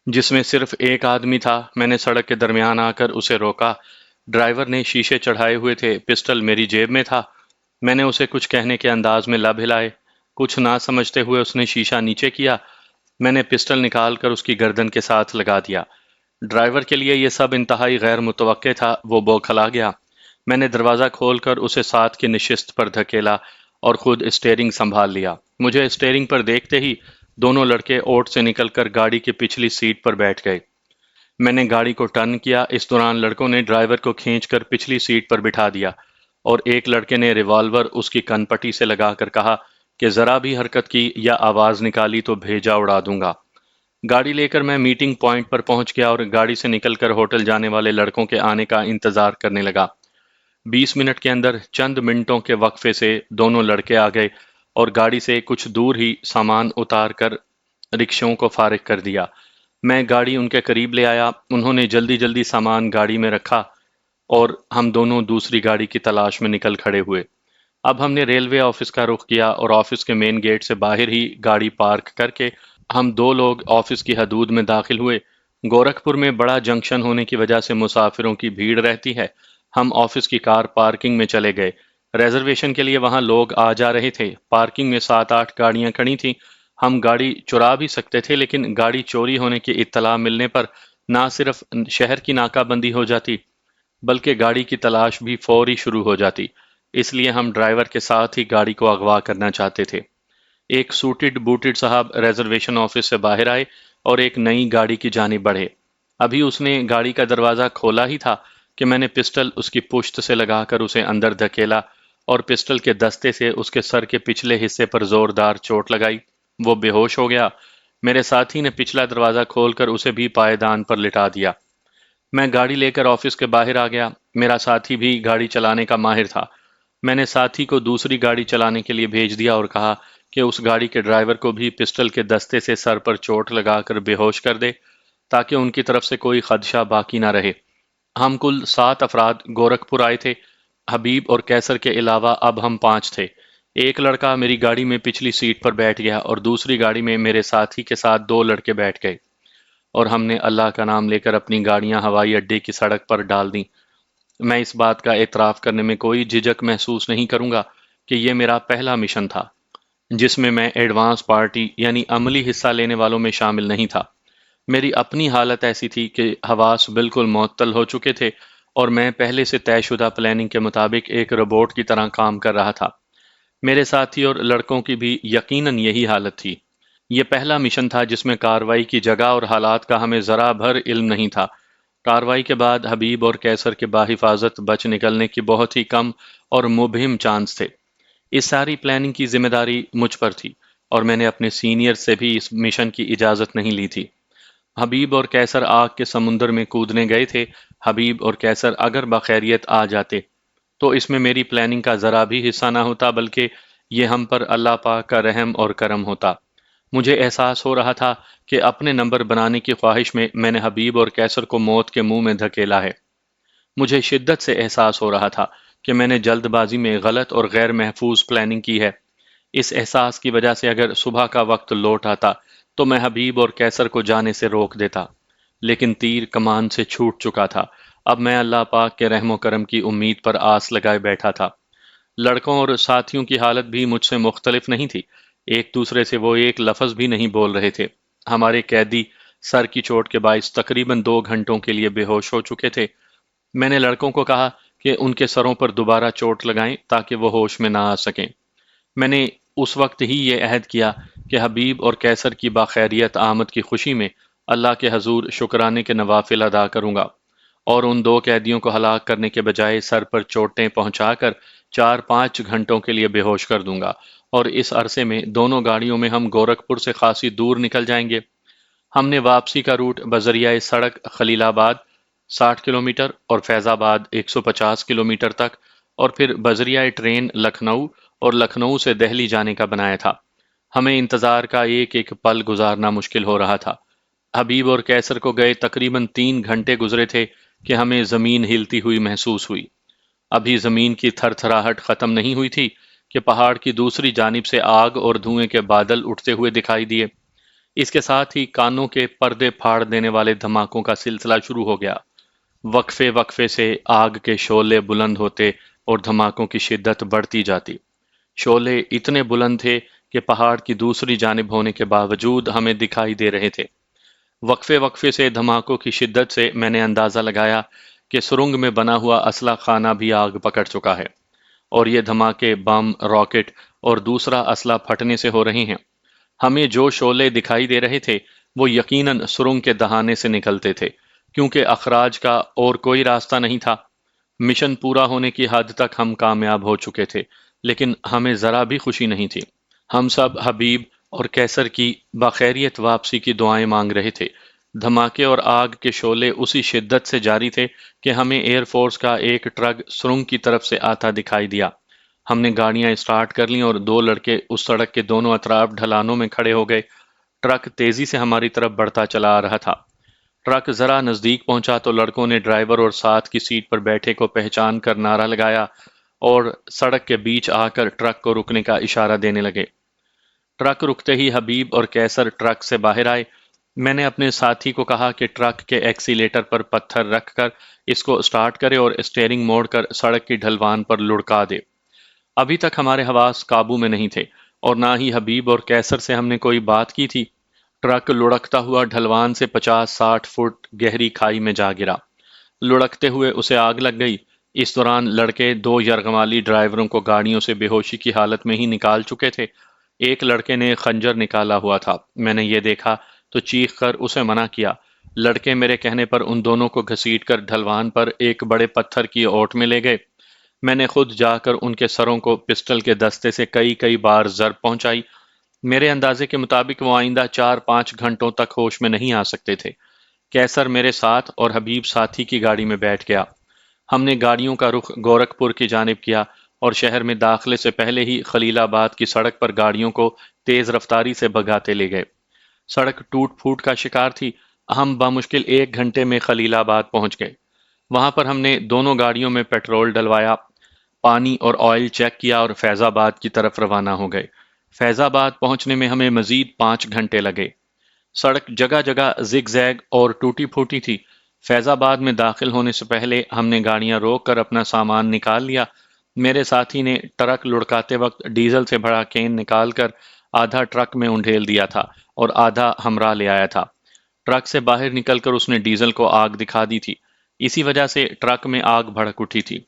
جس میں صرف ایک آدمی تھا۔ میں نے سڑک کے درمیان آ کر اسے روکا۔ ڈرائیور نے شیشے چڑھائے ہوئے تھے، پسٹل میری جیب میں تھا۔ میں نے اسے کچھ کہنے کے انداز میں لب ہلائے۔ کچھ نہ سمجھتے ہوئے اس نے شیشہ نیچے کیا۔ میں نے پسٹل نکال کر اس کی گردن کے ساتھ لگا دیا۔ ڈرائیور کے لیے یہ سب انتہائی غیر متوقع تھا۔ وہ بوکھلا گیا۔ میں نے دروازہ کھول کر اسے ساتھ کی نشست پر دھکیلا اور خود اسٹیئرنگ سنبھال لیا۔ مجھے اسٹیئرنگ پر دیکھتے ہی دونوں لڑکے اوٹ سے نکل کر گاڑی کی پچھلی سیٹ پر بیٹھ گئے۔ میں نے گاڑی کو ٹرن کیا۔ اس دوران لڑکوں نے ڈرائیور کو کھینچ کر پچھلی سیٹ پر بٹھا دیا اور ایک لڑکے نے ریوالور اس کی کن پٹی سے لگا کر کہا کہ ذرا بھی حرکت کی یا آواز نکالی تو بھیجا اڑا دوں گا۔ گاڑی لے کر میں میٹنگ پوائنٹ پر پہنچ گیا اور گاڑی سے نکل کر ہوٹل جانے والے لڑکوں کے آنے کا انتظار کرنے لگا۔ 20 منٹ کے اندر چند منٹوں کے وقفے سے دونوں لڑکے آ گئے اور گاڑی سے کچھ دور ہی سامان اتار کر رکشوں کو فارغ کر دیا۔ میں گاڑی ان کے قریب لے آیا۔ انہوں نے جلدی جلدی سامان گاڑی میں رکھا اور ہم دونوں دوسری گاڑی کی تلاش میں نکل کھڑے ہوئے۔ اب ہم نے ریلوے آفس کا رخ کیا اور آفس کے مین گیٹ سے باہر ہی گاڑی پارک کر کے ہم 2 لوگ آفس کی حدود میں داخل ہوئے۔ گورکھپور میں بڑا جنکشن ہونے کی وجہ سے مسافروں کی بھیڑ رہتی ہے۔ ہم آفس کی کار پارکنگ میں چلے گئے۔ ریزرویشن کے لیے وہاں لوگ آ جا رہے تھے۔ پارکنگ میں 7-8 گاڑیاں کھڑی تھیں۔ ہم گاڑی چرا بھی سکتے تھے، لیکن گاڑی چوری ہونے کی اطلاع ملنے پر نہ صرف شہر کی ناکہ بندی ہو جاتی بلکہ گاڑی کی تلاش بھی فوری شروع ہو جاتی۔ اس لیے ہم ڈرائیور کے ساتھ ہی گاڑی کو اغوا کرنا چاہتے تھے۔ ایک سوٹڈ بوٹڈ صاحب ریزرویشن آفس سے باہر آئے اور ایک نئی گاڑی کی جانب بڑھے۔ ابھی اس نے گاڑی کا دروازہ کھولا ہی تھا کہ میں نے پسٹل اس کی پشت سے لگا کر اسے اندر دھکیلا اور پسٹل کے دستے سے اس کے سر کے پچھلے حصے پر زوردار چوٹ لگائی۔ وہ بے ہوش ہو گیا۔ میرے ساتھی نے پچھلا دروازہ کھول کر اسے بھی پائیدان پر لٹا دیا۔ میں گاڑی لے کر آفس کے باہر آ گیا۔ میرا ساتھی بھی گاڑی چلانے کا ماہر تھا۔ میں نے ساتھی کو دوسری گاڑی چلانے کے لیے بھیج دیا اور کہا کہ اس گاڑی کے ڈرائیور کو بھی پسٹل کے دستے سے سر پر چوٹ لگا کر بے ہوش کر دے تاکہ ان کی طرف سے کوئی خدشہ باقی نہ رہے۔ ہم کل 7 افراد گورکھپور آئے تھے۔ حبیب اور کیسر کے علاوہ اب ہم 5 تھے۔ ایک لڑکا میری گاڑی میں پچھلی سیٹ پر بیٹھ گیا اور دوسری گاڑی میں میرے ساتھی کے ساتھ 2 لڑکے بیٹھ گئے، اور ہم نے اللہ کا نام لے کر اپنی گاڑیاں ہوائی اڈے کی سڑک پر ڈال دیں۔ میں اس بات کا اعتراف کرنے میں کوئی جھجک محسوس نہیں کروں گا کہ یہ میرا پہلا مشن تھا جس میں ایڈوانس پارٹی یعنی عملی حصہ لینے والوں میں شامل نہیں تھا۔ میری اپنی حالت ایسی تھی کہ حواس بالکل معطل ہو چکے تھے اور میں پہلے سے طے شدہ پلاننگ کے مطابق ایک روبوٹ کی طرح کام کر رہا تھا۔ میرے ساتھی اور لڑکوں کی بھی یقیناً یہی حالت تھی۔ یہ پہلا مشن تھا جس میں کارروائی کی جگہ اور حالات کا ہمیں ذرا بھر علم نہیں تھا۔ کارروائی کے بعد حبیب اور کیسر کے بحفاظت بچ نکلنے کی بہت ہی کم اور مبہم چانس تھے۔ اس ساری پلاننگ کی ذمہ داری مجھ پر تھی اور میں نے اپنے سینئر سے بھی اس مشن کی اجازت نہیں لی تھی۔ حبیب اور کیسر آگ کے سمندر میں کودنے گئے تھے۔ حبیب اور کیسر اگر بخیریت آ جاتے تو اس میں میری پلاننگ کا ذرا بھی حصہ نہ ہوتا، بلکہ یہ ہم پر اللہ پاک کا رحم اور کرم ہوتا۔ مجھے احساس ہو رہا تھا کہ اپنے نمبر بنانے کی خواہش میں نے حبیب اور کیسر کو موت کے منہ میں دھکیلا ہے۔ مجھے شدت سے احساس ہو رہا تھا کہ میں نے جلد بازی میں غلط اور غیر محفوظ پلاننگ کی ہے۔ اس احساس کی وجہ سے اگر صبح کا وقت لوٹ آتا تو میں حبیب اور کیسر کو جانے سے روک دیتا، لیکن تیر کمان سے چھوٹ چکا تھا۔ اب میں اللہ پاک کے رحم و کرم کی امید پر آس لگائے بیٹھا تھا۔ لڑکوں اور ساتھیوں کی حالت بھی مجھ سے مختلف نہیں تھی۔ ایک دوسرے سے وہ ایک لفظ بھی نہیں بول رہے تھے۔ ہمارے قیدی سر کی چوٹ کے باعث تقریباً 2 گھنٹوں کے لیے بے ہوش ہو چکے تھے۔ میں نے لڑکوں کو کہا کہ ان کے سروں پر دوبارہ چوٹ لگائیں تاکہ وہ ہوش میں نہ آ سکیں۔ میں نے اس وقت ہی یہ عہد کیا کہ حبیب اور کیسر کی باخیریت آمد کی خوشی میں اللہ کے حضور شکرانے کے نوافل ادا کروں گا، اور ان 2 قیدیوں کو ہلاک کرنے کے بجائے سر پر چوٹیں پہنچا کر 4-5 گھنٹوں کے لیے بے ہوش کر دوں گا، اور اس عرصے میں دونوں گاڑیوں میں ہم گورکھپور سے خاصی دور نکل جائیں گے۔ ہم نے واپسی کا روٹ بذریعہ سڑک خلیل آباد 60 کلومیٹر اور فیض آباد 150 کلومیٹر تک، اور پھر بذریعہ ٹرین لکھنؤ اور لکھنؤ سے دہلی جانے کا بنایا تھا۔ ہمیں انتظار کا ایک ایک پل گزارنا مشکل ہو رہا تھا۔ حبیب اور کیسر کو گئے تقریباً 3 گھنٹے گزرے تھے کہ ہمیں زمین ہلتی ہوئی محسوس ہوئی۔ ابھی زمین کی تھر تھراہٹ ختم نہیں ہوئی تھی کہ پہاڑ کی دوسری جانب سے آگ اور دھوئیں کے بادل اٹھتے ہوئے دکھائی دیے۔ اس کے ساتھ ہی کانوں کے پردے پھاڑ دینے والے دھماکوں کا سلسلہ شروع ہو گیا۔ وقفے وقفے سے آگ کے شعلے بلند ہوتے اور دھماکوں کی شدت بڑھتی جاتی۔ شعلے اتنے بلند تھے کہ پہاڑ کی دوسری جانب ہونے کے باوجود ہمیں دکھائی دے رہے تھے۔ وقفے وقفے سے دھماکوں کی شدت سے میں نے اندازہ لگایا کہ سرنگ میں بنا ہوا اسلحہ خانہ بھی آگ پکڑ چکا ہے، اور یہ دھماکے بم، راکٹ اور دوسرا اسلحہ پھٹنے سے ہو رہے ہیں۔ ہمیں جو شعلے دکھائی دے رہے تھے وہ یقیناً سرنگ کے دہانے سے نکلتے تھے، کیونکہ اخراج کا اور کوئی راستہ نہیں تھا۔ مشن پورا ہونے کی حد تک ہم کامیاب ہو چکے تھے، لیکن ہمیں ذرا بھی خوشی نہیں تھی۔ ہم سب حبیب اور کیسر کی باخیریت واپسی کی دعائیں مانگ رہے تھے۔ دھماکے اور آگ کے شعلے اسی شدت سے جاری تھے کہ ہمیں ایئر فورس کا ایک ٹرک سرنگ کی طرف سے آتا دکھائی دیا۔ ہم نے گاڑیاں اسٹارٹ کر لیں اور 2 لڑکے اس سڑک کے دونوں اطراف ڈھلانوں میں کھڑے ہو گئے۔ ٹرک تیزی سے ہماری طرف بڑھتا چلا آ رہا تھا۔ ٹرک ذرا نزدیک پہنچا تو لڑکوں نے ڈرائیور اور ساتھ کی سیٹ پر بیٹھے کو پہچان کر نعرہ لگایا اور سڑک کے بیچ آ کر ٹرک کو رکنے کا اشارہ دینے لگے۔ ٹرک رکتے ہی حبیب اور کیسر ٹرک سے باہر آئے۔ میں نے اپنے ساتھی کو کہا کہ ٹرک کے ایکسیلیٹر پر پتھر رکھ کر اس کو سٹارٹ کرے اور اسٹیئرنگ موڑ کر سڑک کی ڈھلوان پر لڑکا دے۔ ابھی تک ہمارے حواس قابو میں نہیں تھے اور نہ ہی حبیب اور کیسر سے ہم نے کوئی بات کی تھی۔ ٹرک لڑکتا ہوا ڈھلوان سے 50-60 فٹ گہری کھائی میں جا گرا۔ لڑکتے ہوئے اسے آگ لگ گئی۔ اس دوران لڑکے 2 یرغمالی ڈرائیوروں کو گاڑیوں سے بے ہوشی کی حالت میں ہی نکال چکے تھے۔ ایک لڑکے نے خنجر نکالا ہوا تھا۔ میں نے یہ دیکھا تو چیخ کر اسے منع کیا، لڑکے میرے کہنے پر ان دونوں کو گھسیٹ کر ڈھلوان پر ایک بڑے پتھر کی اوٹ میں لے گئے۔ میں نے خود جا کر ان کے سروں کو پسٹل کے دستے سے کئی کئی بار ضرب پہنچائی۔ میرے اندازے کے مطابق وہ آئندہ 4-5 گھنٹوں تک ہوش میں نہیں آ سکتے تھے۔ کیسر میرے ساتھ اور حبیب ساتھی کی گاڑی میں بیٹھ گیا۔ ہم نے گاڑیوں کا رخ گورکھپور کی جانب کیا اور شہر میں داخلے سے پہلے ہی خلیل آباد کی سڑک پر گاڑیوں کو تیز رفتاری سے بھگاتے لے گئے۔ سڑک ٹوٹ پھوٹ کا شکار تھی۔ ہم بامشکل 1 گھنٹے میں خلیل آباد پہنچ گئے۔ وہاں پر ہم نے دونوں گاڑیوں میں پیٹرول ڈلوایا، پانی اور آئل چیک کیا اور فیض آباد کی طرف روانہ ہو گئے۔ فیض آباد پہنچنے میں ہمیں مزید 5 گھنٹے لگے۔ سڑک جگہ جگہ زگ زیگ اور ٹوٹی پھوٹی تھی۔ فیض آباد میں داخل ہونے سے پہلے ہم نے گاڑیاں روک کر اپنا سامان نکال لیا۔ میرے ساتھی نے ٹرک لڑکاتے وقت ڈیزل سے بھرا کین نکال کر آدھا ٹرک میں انڈھیل دیا تھا اور آدھا ہمراہ لے آیا تھا۔ ٹرک سے باہر نکل کر اس نے ڈیزل کو آگ دکھا دی تھی۔ اسی وجہ سے ٹرک میں آگ بھڑک اٹھی تھی۔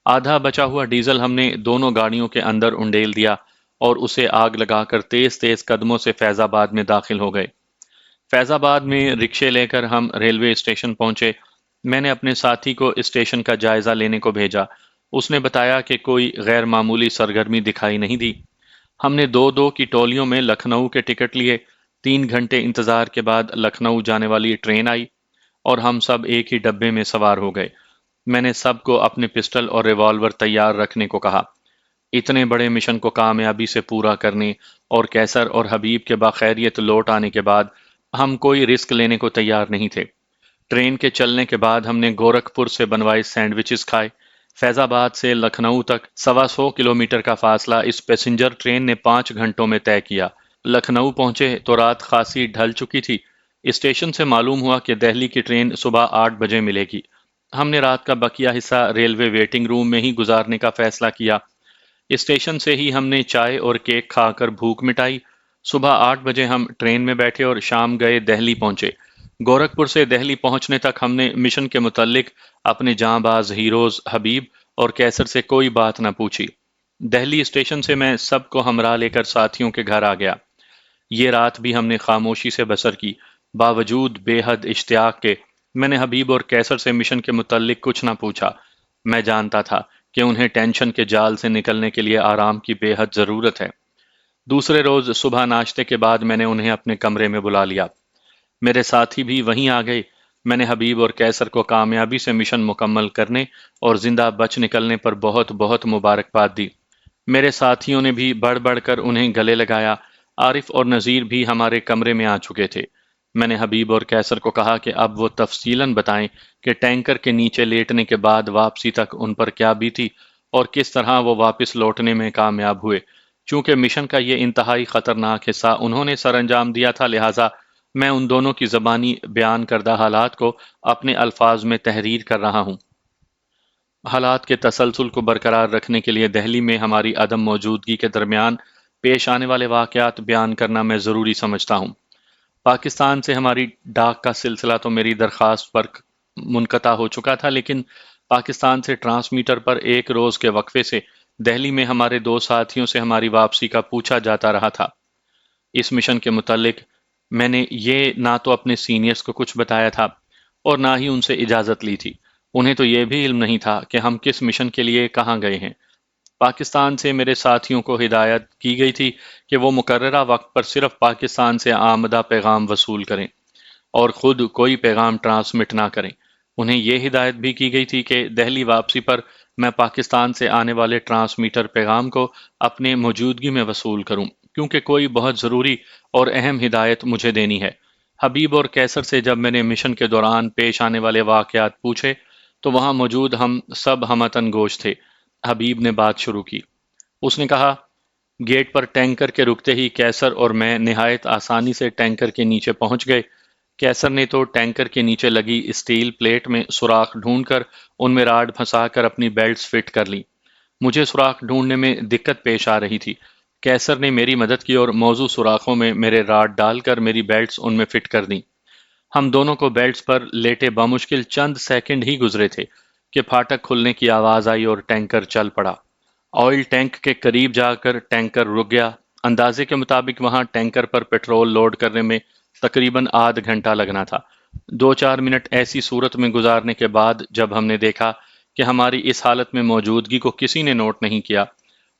آدھا بچا ہوا ڈیزل ہم نے دونوں گاڑیوں کے اندر انڈیل دیا اور اسے آگ لگا کر تیز تیز قدموں سے فیض آباد میں داخل ہو گئے۔ فیض آباد میں رکشے لے کر ہم ریلوے اسٹیشن پہنچے۔ میں نے اپنے ساتھی کو اسٹیشن کا جائزہ لینے کو بھیجا۔ اس نے بتایا کہ کوئی غیر معمولی سرگرمی دکھائی نہیں دی۔ ہم نے 2-2 کی ٹولیوں میں لکھنؤ کے ٹکٹ لیے۔ 3 گھنٹے انتظار کے بعد لکھنؤ جانے والی ٹرین آئی اور ہم سب ایک ہی ڈبے میں سوار ہو گئے۔ میں نے سب کو اپنے پسٹل اور ریوالور تیار رکھنے کو کہا۔ اتنے بڑے مشن کو کامیابی سے پورا کرنے اور کیسر اور حبیب کے باخیریت لوٹ آنے کے بعد ہم کوئی رسک لینے کو تیار نہیں تھے۔ ٹرین کے چلنے کے بعد ہم نے گورکھپور سے بنوائے سینڈوچز کھائے۔ فیض آباد سے لکھنؤ تک 125 کلومیٹر کا فاصلہ اس پیسنجر ٹرین نے 5 گھنٹوں میں طے کیا۔ لکھنؤ پہنچے تو رات خاصی ڈھل چکی تھی۔ اسٹیشن سے معلوم ہوا کہ دہلی کی ٹرین صبح 8 بجے ملے گی۔ ہم نے رات کا بقیہ حصہ ریلوے ویٹنگ روم میں ہی گزارنے کا فیصلہ کیا۔ اسٹیشن سے ہی ہم نے چائے اور کیک کھا کر بھوک مٹائی۔ صبح 8 بجے ہم ٹرین میں بیٹھے اور شام گئے دہلی پہنچے۔ گورکھپور سے دہلی پہنچنے تک ہم نے مشن کے متعلق اپنے جاں باز ہیروز حبیب اور کیسر سے کوئی بات نہ پوچھی۔ دہلی اسٹیشن سے میں سب کو ہمراہ لے کر ساتھیوں کے گھر آ گیا۔ یہ رات بھی ہم نے خاموشی سے بسر کی، باوجود بے حد اشتیاق کے۔ میں نے حبیب اور کیسر سے مشن کے متعلق کچھ نہ پوچھا۔ میں جانتا تھا کہ انہیں ٹینشن کے جال سے نکلنے کے لیے آرام کی بے حد ضرورت ہے۔ دوسرے روز صبح ناشتے کے بعد میں نے انہیں اپنے کمرے میں بلا لیا۔ میرے ساتھی بھی وہیں آ گئے۔ میں نے حبیب اور کیسر کو کامیابی سے مشن مکمل کرنے اور زندہ بچ نکلنے پر بہت بہت مبارکباد دی۔ میرے ساتھیوں نے بھی بڑھ بڑھ کر انہیں گلے لگایا۔ عارف اور نذیر بھی ہمارے کمرے میں آ چکے تھے۔ میں نے حبیب اور کیسر کو کہا کہ اب وہ تفصیلاً بتائیں کہ ٹینکر کے نیچے لیٹنے کے بعد واپسی تک ان پر کیا بیتی اور کس طرح وہ واپس لوٹنے میں کامیاب ہوئے۔ چونکہ مشن کا یہ انتہائی خطرناک حصہ انہوں نے سر انجام دیا تھا، لہٰذا میں ان دونوں کی زبانی بیان کردہ حالات کو اپنے الفاظ میں تحریر کر رہا ہوں۔ حالات کے تسلسل کو برقرار رکھنے کے لیے دہلی میں ہماری عدم موجودگی کے درمیان پیش آنے والے واقعات بیان کرنا میں ضروری سمجھتا ہوں۔ پاکستان سے ہماری ڈاک کا سلسلہ تو میری درخواست پر منقطع ہو چکا تھا، لیکن پاکستان سے ٹرانسمیٹر پر ایک روز کے وقفے سے دہلی میں ہمارے 2 ساتھیوں سے ہماری واپسی کا پوچھا جاتا رہا تھا۔ اس مشن کے متعلق میں نے یہ نہ تو اپنے سینئرز کو کچھ بتایا تھا اور نہ ہی ان سے اجازت لی تھی۔ انہیں تو یہ بھی علم نہیں تھا کہ ہم کس مشن کے لیے کہاں گئے ہیں۔ پاکستان سے میرے ساتھیوں کو ہدایت کی گئی تھی کہ وہ مقررہ وقت پر صرف پاکستان سے آمدہ پیغام وصول کریں اور خود کوئی پیغام ٹرانسمٹ نہ کریں۔ انہیں یہ ہدایت بھی کی گئی تھی کہ دہلی واپسی پر میں پاکستان سے آنے والے ٹرانسمیٹر پیغام کو اپنے موجودگی میں وصول کروں، کیونکہ کوئی بہت ضروری اور اہم ہدایت مجھے دینی ہے۔ حبیب اور کیسر سے جب میں نے مشن کے دوران پیش آنے والے واقعات پوچھے تو وہاں موجود ہم سب ہمتن گوش تھے۔ حبیب نے بات شروع کی۔ اس نے کہا، گیٹ پر ٹینکر کے رکتے ہی کیسر اور میں نہایت آسانی سے ٹینکر کے نیچے پہنچ گئے۔ کیسر نے تو ٹینکر کے نیچے لگی اسٹیل پلیٹ میں سوراخ ڈھونڈ کر ان میں راڈ پھنسا کر اپنی بیلٹس فٹ کر لی۔ مجھے سوراخ ڈھونڈنے میں دقت پیش آ رہی تھی۔ کیسر نے میری مدد کی اور موزوں سوراخوں میں میرے راڈ ڈال کر میری بیلٹس ان میں فٹ کر دیں۔ ہم دونوں کو بیلٹس پر لیٹے بمشکل چند سیکنڈ ہی گزرے تھے کہ پھاٹک کھلنے کی آواز آئی اور ٹینکر چل پڑا۔ آئل ٹینک کے قریب جا کر ٹینکر رک گیا۔ اندازے کے مطابق وہاں ٹینکر پر پیٹرول لوڈ کرنے میں تقریباً آدھ گھنٹہ لگنا تھا۔ دو چار منٹ ایسی صورت میں گزارنے کے بعد جب ہم نے دیکھا کہ ہماری اس حالت میں موجودگی کو کسی نے نوٹ نہیں کیا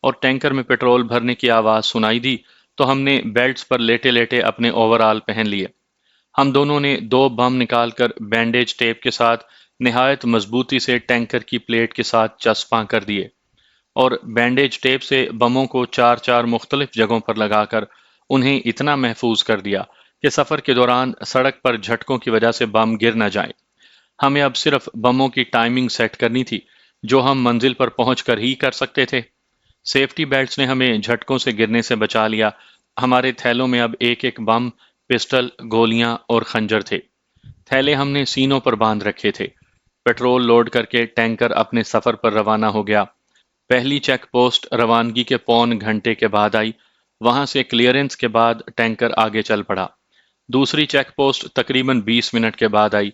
اور ٹینکر میں پیٹرول بھرنے کی آواز سنائی دی، تو ہم نے بیلٹس پر لیٹے لیٹے اپنے اوور آل پہن لیے۔ ہم دونوں نے دو بم نکال کر بینڈیج ٹیپ کے ساتھ نہایت مضبوطی سے ٹینکر کی پلیٹ کے ساتھ چسپاں کر دیے اور بینڈیج ٹیپ سے بموں کو چار چار مختلف جگہوں پر لگا کر انہیں اتنا محفوظ کر دیا کہ سفر کے دوران سڑک پر جھٹکوں کی وجہ سے بم گر نہ جائیں۔ ہمیں اب صرف بموں کی ٹائمنگ سیٹ کرنی تھی جو ہم منزل پر پہنچ کر ہی کر سکتے تھے۔ سیفٹی بیلٹس نے ہمیں جھٹکوں سے گرنے سے بچا لیا۔ ہمارے تھیلوں میں اب ایک ایک بم، پسٹل، گولیاں اور خنجر تھے۔ تھیلے ہم نے سینوں پر باندھ رکھے تھے۔ پیٹرول لوڈ کر کے ٹینکر اپنے سفر پر روانہ ہو گیا۔ پہلی چیک پوسٹ روانگی کے پون گھنٹے کے بعد آئی۔ وہاں سے کلیئرنس کے بعد ٹینکر آگے چل پڑا۔ دوسری چیک پوسٹ تقریباً 20 منٹ کے بعد آئی۔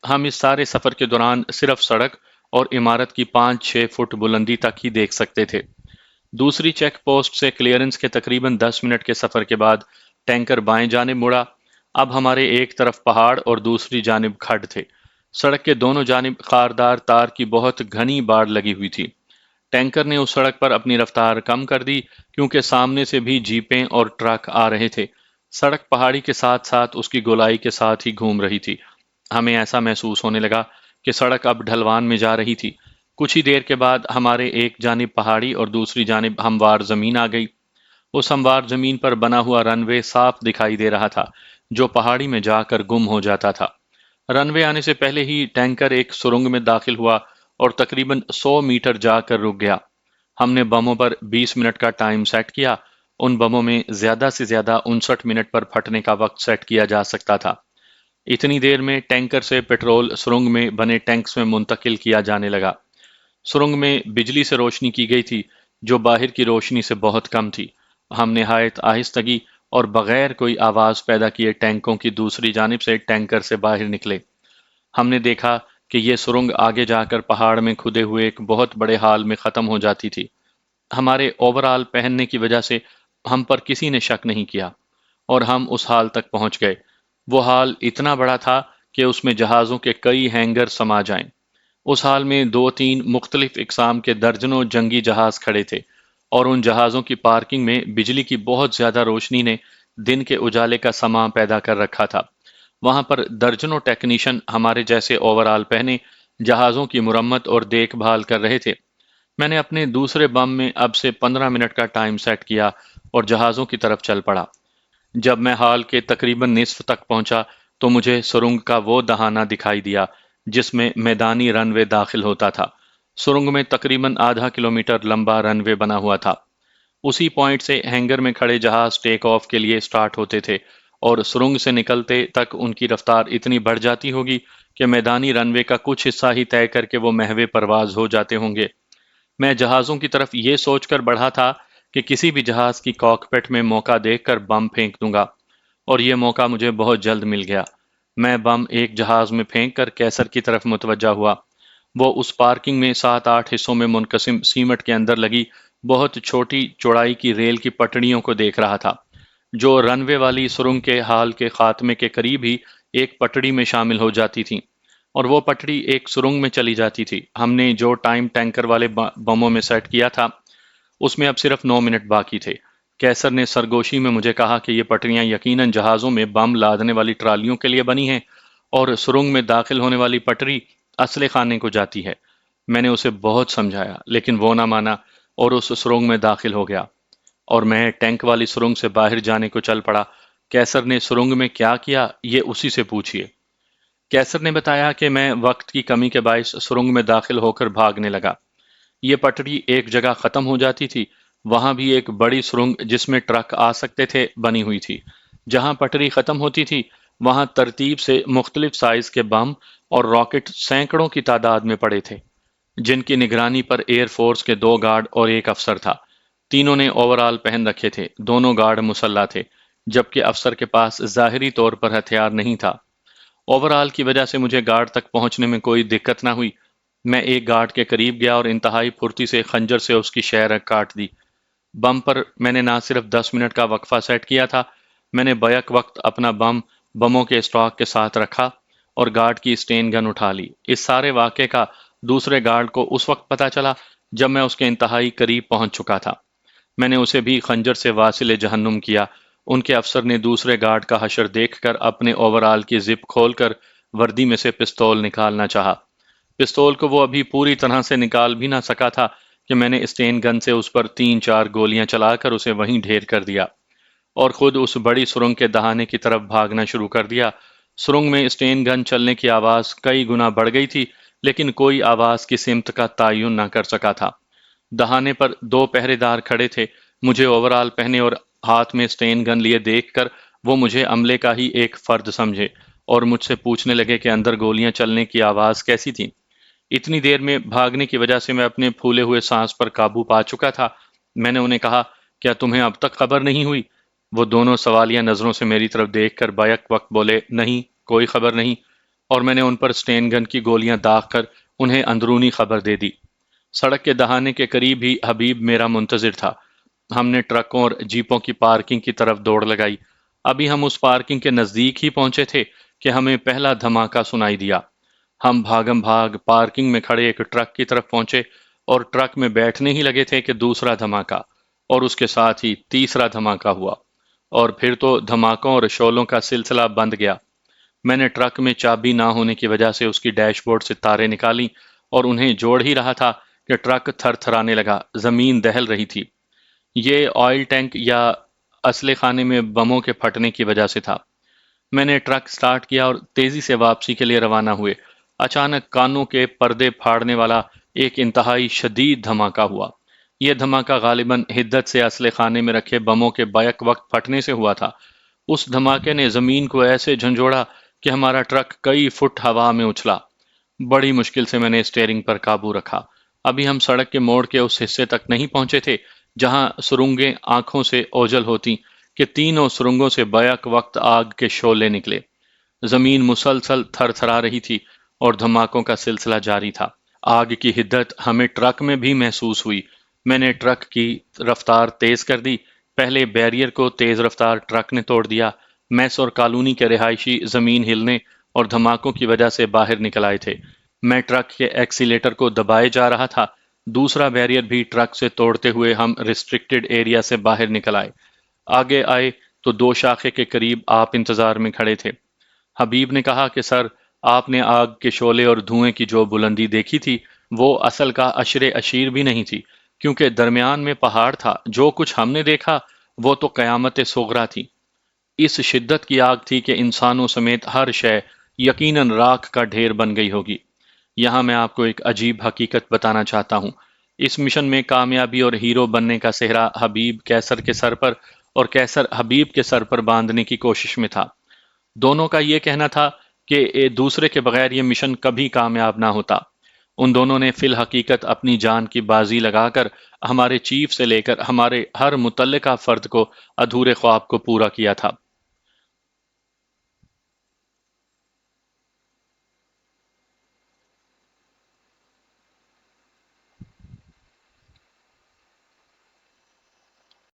ہم اس سارے سفر کے دوران صرف سڑک اور عمارت کی 5-6 فٹ بلندی تک ہی دیکھ سکتے تھے۔ دوسری چیک پوسٹ سے کلیئرنس کے تقریباً 10 منٹ کے سفر کے بعد ٹینکر بائیں جانب مڑا۔ اب ہمارے ایک طرف پہاڑ اور دوسری جانب کھڈ تھے۔ سڑک کے دونوں جانب خاردار تار کی بہت گھنی باڑ لگی ہوئی تھی۔ ٹینکر نے اس سڑک پر اپنی رفتار کم کر دی کیونکہ سامنے سے بھی جیپیں اور ٹرک آ رہے تھے۔ سڑک پہاڑی کے ساتھ ساتھ اس کی گولائی کے ساتھ ہی گھوم رہی تھی۔ ہمیں ایسا محسوس ہونے لگا کہ سڑک اب ڈھلوان میں جا رہی تھی۔ کچھ ہی دیر کے بعد ہمارے ایک جانب پہاڑی اور دوسری جانب ہموار زمین آ گئی۔ اس ہموار زمین پر بنا ہوا رن وے صاف دکھائی دے رہا تھا جو پہاڑی میں جا کر گم ہو جاتا تھا۔ رن وے آنے سے پہلے ہی ٹینکر ایک سرنگ میں داخل ہوا اور تقریباً 100 میٹر جا کر رک گیا۔ ہم نے بموں پر 20 منٹ کا ٹائم سیٹ کیا۔ ان بموں میں زیادہ سے زیادہ 59 منٹ پر پھٹنے کا وقت سیٹ کیا جا سکتا تھا۔ اتنی دیر میں ٹینکر سے پیٹرول سرنگ میں بنے ٹینکس میں منتقل کیا جانے لگا۔ سرنگ میں بجلی سے روشنی کی گئی تھی جو باہر کی روشنی سے بہت کم تھی۔ ہم نہایت آہستگی اور بغیر کوئی آواز پیدا کیے ٹینکوں کی دوسری جانب سے ٹینکر سے باہر نکلے۔ ہم نے دیکھا کہ یہ سرنگ آگے جا کر پہاڑ میں کھدے ہوئے ایک بہت بڑے ہال میں ختم ہو جاتی تھی۔ ہمارے اوور آل پہننے کی وجہ سے ہم پر کسی نے شک نہیں کیا اور ہم اس ہال تک پہنچ گئے۔ وہ ہال اتنا بڑا تھا کہ اس میں جہازوں کے کئی ہینگر سما جائیں۔ اس ہال میں 2-3 مختلف اقسام کے درجنوں جنگی جہاز کھڑے تھے اور ان جہازوں کی پارکنگ میں بجلی کی بہت زیادہ روشنی نے دن کے اجالے کا سماں پیدا کر رکھا تھا۔ وہاں پر درجنوں ٹیکنیشین ہمارے جیسے اوور آل پہنے جہازوں کی مرمت اور دیکھ بھال کر رہے تھے۔ میں نے اپنے دوسرے بم میں اب سے 15 منٹ کا ٹائم سیٹ کیا اور جہازوں کی طرف چل پڑا۔ جب میں ہال کے تقریباً نصف تک پہنچا تو مجھے سرنگ کا وہ دہانہ دکھائی دیا جس میں میدانی رن وے داخل ہوتا تھا۔ سرنگ میں تقریباً آدھا کلومیٹر لمبا رن وے بنا ہوا تھا۔ اسی پوائنٹ سے ہینگر میں کھڑے جہاز ٹیک آف کے لیے سٹارٹ ہوتے تھے اور سرنگ سے نکلتے تک ان کی رفتار اتنی بڑھ جاتی ہوگی کہ میدانی رن وے کا کچھ حصہ ہی طے کر کے وہ محو پرواز ہو جاتے ہوں گے۔ میں جہازوں کی طرف یہ سوچ کر بڑھا تھا کہ کسی بھی جہاز کی کاکپٹ میں موقع دیکھ کر بم پھینک دوں گا، اور یہ موقع مجھے بہت جلد مل گیا۔ میں بم ایک جہاز میں پھینک کر کیسر کی طرف متوجہ ہوا۔ وہ اس پارکنگ میں 7-8 حصوں میں منقسم سیمٹ کے اندر لگی بہت چھوٹی چوڑائی کی ریل کی پٹڑیوں کو دیکھ رہا تھا جو رن وے والی سرنگ کے حال کے خاتمے کے قریب ہی ایک پٹڑی میں شامل ہو جاتی تھیں، اور وہ پٹڑی ایک سرنگ میں چلی جاتی تھی۔ ہم نے جو ٹائم ٹینکر والے بموں میں سیٹ کیا تھا اس میں اب صرف 9 منٹ باقی تھے۔ کیسر نے سرگوشی میں مجھے کہا کہ یہ پٹڑیاں یقیناً جہازوں میں بم لادنے والی ٹرالیوں کے لیے بنی ہیں اور سرنگ میں داخل ہونے والی پٹڑی اسلحے خانے کو جاتی ہے۔ میں نے اسے بہت سمجھایا لیکن وہ نہ مانا اور اس سرنگ میں داخل ہو گیا، اور میں ٹینک والی سرنگ سے باہر جانے کو چل پڑا۔ کیسر نے سرنگ میں کیا کیا یہ اسی سے پوچھئے۔ کیسر نے بتایا کہ میں وقت کی کمی کے باعث سرنگ میں داخل ہو کر بھاگنے لگا۔ یہ پٹڑی ایک جگہ ختم ہو جاتی تھی، وہاں بھی ایک بڑی سرنگ جس میں ٹرک آ سکتے تھے بنی ہوئی تھی۔ جہاں پٹڑی ختم ہوتی تھی وہاں ترتیب سے مختلف سائز کے بم اور راکٹ سینکڑوں کی تعداد میں پڑے تھے جن کی نگرانی پر ایئر فورس کے 2 گارڈ اور ایک افسر تھا۔ تینوں نے اوور آل پہن رکھے تھے۔ دونوں گارڈ مسلح تھے جبکہ افسر کے پاس ظاہری طور پر ہتھیار نہیں تھا۔ اوور آل کی وجہ سے مجھے گارڈ تک پہنچنے میں کوئی دقت نہ ہوئی۔ میں ایک گارڈ کے قریب گیا اور انتہائی پھرتی سے خنجر سے اس کی شہ کاٹ دی۔ بم پر میں نے نہ صرف 10 منٹ کا وقفہ سیٹ کیا تھا، میں نے بیک وقت اپنا بم بموں کے اسٹاک کے ساتھ رکھا اور گارڈ کی اسٹین گن اٹھا لی۔ اس سارے واقعے کا دوسرے گارڈ کو اس وقت پتہ چلا جب میں اس کے انتہائی قریب پہنچ چکا تھا۔ میں نے اسے بھی خنجر سے واصل جہنم کیا۔ ان کے افسر نے دوسرے گارڈ کا حشر دیکھ کر اپنے اوور آل کی زپ کھول کر وردی میں سے پستول نکالنا چاہا۔ پستول کو وہ ابھی پوری طرح سے نکال بھی نہ سکا تھا کہ میں نے اسٹین گن سے اس پر 3-4 گولیاں چلا کر اسے وہیں ڈھیر کر دیا اور خود اس بڑی سرنگ کے دہانے کی طرف بھاگنا شروع کر دیا۔ سرنگ میں اسٹین گن چلنے کی آواز کئی گنا بڑھ گئی تھی، لیکن کوئی آواز کی سمت کا تعین نہ کر سکا تھا۔ دہانے پر 2 پہرے دار کھڑے تھے۔ مجھے اوور آل پہنے اور ہاتھ میں اسٹین گن لیے دیکھ کر وہ مجھے عملے کا ہی ایک فرد سمجھے اور مجھ سے پوچھنے لگے کہ اندر گولیاں چلنے کی آواز کیسی تھی۔ اتنی دیر میں بھاگنے کی وجہ سے میں اپنے پھولے ہوئے سانس پر قابو پا چکا تھا۔ میں نے انہیں کہا، کیا تمہیں اب تک خبر نہیں ہوئی؟ وہ دونوں سوالیہ نظروں سے میری طرف دیکھ کر بیک وقت بولے، نہیں، کوئی خبر نہیں، اور میں نے ان پر اسٹین گن کی گولیاں داغ کر انہیں اندرونی خبر دے دی۔ سڑک کے دہانے کے قریب ہی حبیب میرا منتظر تھا۔ ہم نے ٹرکوں اور جیپوں کی پارکنگ کی طرف دوڑ لگائی۔ ابھی ہم اس پارکنگ کے نزدیک ہی پہنچے تھے کہ ہمیں پہلا دھماکہ سنائی دیا۔ ہم بھاگم بھاگ پارکنگ میں کھڑے ایک ٹرک کی طرف پہنچے اور ٹرک میں بیٹھنے ہی لگے تھے کہ دوسرا دھماکہ اور اس کے ساتھ ہی تیسرا دھماکہ ہوا، اور پھر تو دھماکوں اور شعلوں کا سلسلہ بند گیا۔ میں نے ٹرک میں چابی نہ ہونے کی وجہ سے اس کی ڈیش بورڈ سے تاریں نکالیں اور انہیں جوڑ ہی رہا تھا کہ ٹرک تھر تھرانے لگا، زمین دہل رہی تھی۔ یہ آئل ٹینک یا اسلحے خانے میں بموں کے پھٹنے کی وجہ سے تھا۔ میں نے ٹرک سٹارٹ کیا اور تیزی سے واپسی کے لیے روانہ ہوئے۔ اچانک کانوں کے پردے پھاڑنے والا ایک انتہائی شدید دھماکہ ہوا۔ یہ دھماکہ غالباً حدت سے اسلحے خانے میں رکھے بموں کے بیک وقت پھٹنے سے ہوا تھا۔ اس دھماکے نے زمین کو ایسے جھنجھوڑا کہ ہمارا ٹرک کئی فٹ ہوا میں اچھلا۔ بڑی مشکل سے میں نے اسٹیئرنگ پر قابو رکھا۔ ابھی ہم سڑک کے موڑ کے اس حصے تک نہیں پہنچے تھے جہاں سرنگیں آنکھوں سے اوجھل ہوتی کہ تینوں سرنگوں سے بیک وقت آگ کے شعلے نکلے۔ زمین مسلسل تھر تھرا رہی تھی اور دھماکوں کا سلسلہ جاری تھا۔ آگ کی حدت ہمیں ٹرک میں بھی محسوس ہوئی۔ میں نے ٹرک کی رفتار تیز کر دی۔ پہلے بیریئر کو تیز رفتار ٹرک نے توڑ دیا۔ میس اور کالونی کے رہائشی زمین ہلنے اور دھماکوں کی وجہ سے باہر نکل آئے تھے۔ میں ٹرک کے ایکسیلیٹر کو دبائے جا رہا تھا۔ دوسرا بیریئر بھی ٹرک سے توڑتے ہوئے ہم ریسٹرکٹڈ ایریا سے باہر نکل آئے۔ آگے آئے تو 2 شاخے کے قریب آپ انتظار میں کھڑے تھے۔ حبیب نے کہا کہ سر، آپ نے آگ کے شعلے اور دھوئیں کی جو بلندی دیکھی تھی وہ اصل کا عشر عشیر بھی نہیں تھی، کیونکہ درمیان میں پہاڑ تھا۔ جو کچھ ہم نے دیکھا وہ تو قیامت صغریٰ تھی۔ اس شدت کی آگ تھی کہ انسانوں سمیت ہر شے یقیناً راکھ کا ڈھیر بن گئی ہوگی۔ یہاں میں آپ کو ایک عجیب حقیقت بتانا چاہتا ہوں۔ اس مشن میں کامیابی اور ہیرو بننے کا صحرا حبیب کیسر کے سر پر اور کیسر حبیب کے سر پر باندھنے کی کوشش میں تھا۔ دونوں کا یہ کہنا تھا کہ ایک دوسرے کے بغیر یہ مشن کبھی کامیاب نہ ہوتا۔ ان دونوں نے فی الحقیقت اپنی جان کی بازی لگا کر ہمارے چیف سے لے کر ہمارے ہر متعلقہ فرد کو ادھورے خواب کو پورا کیا تھا۔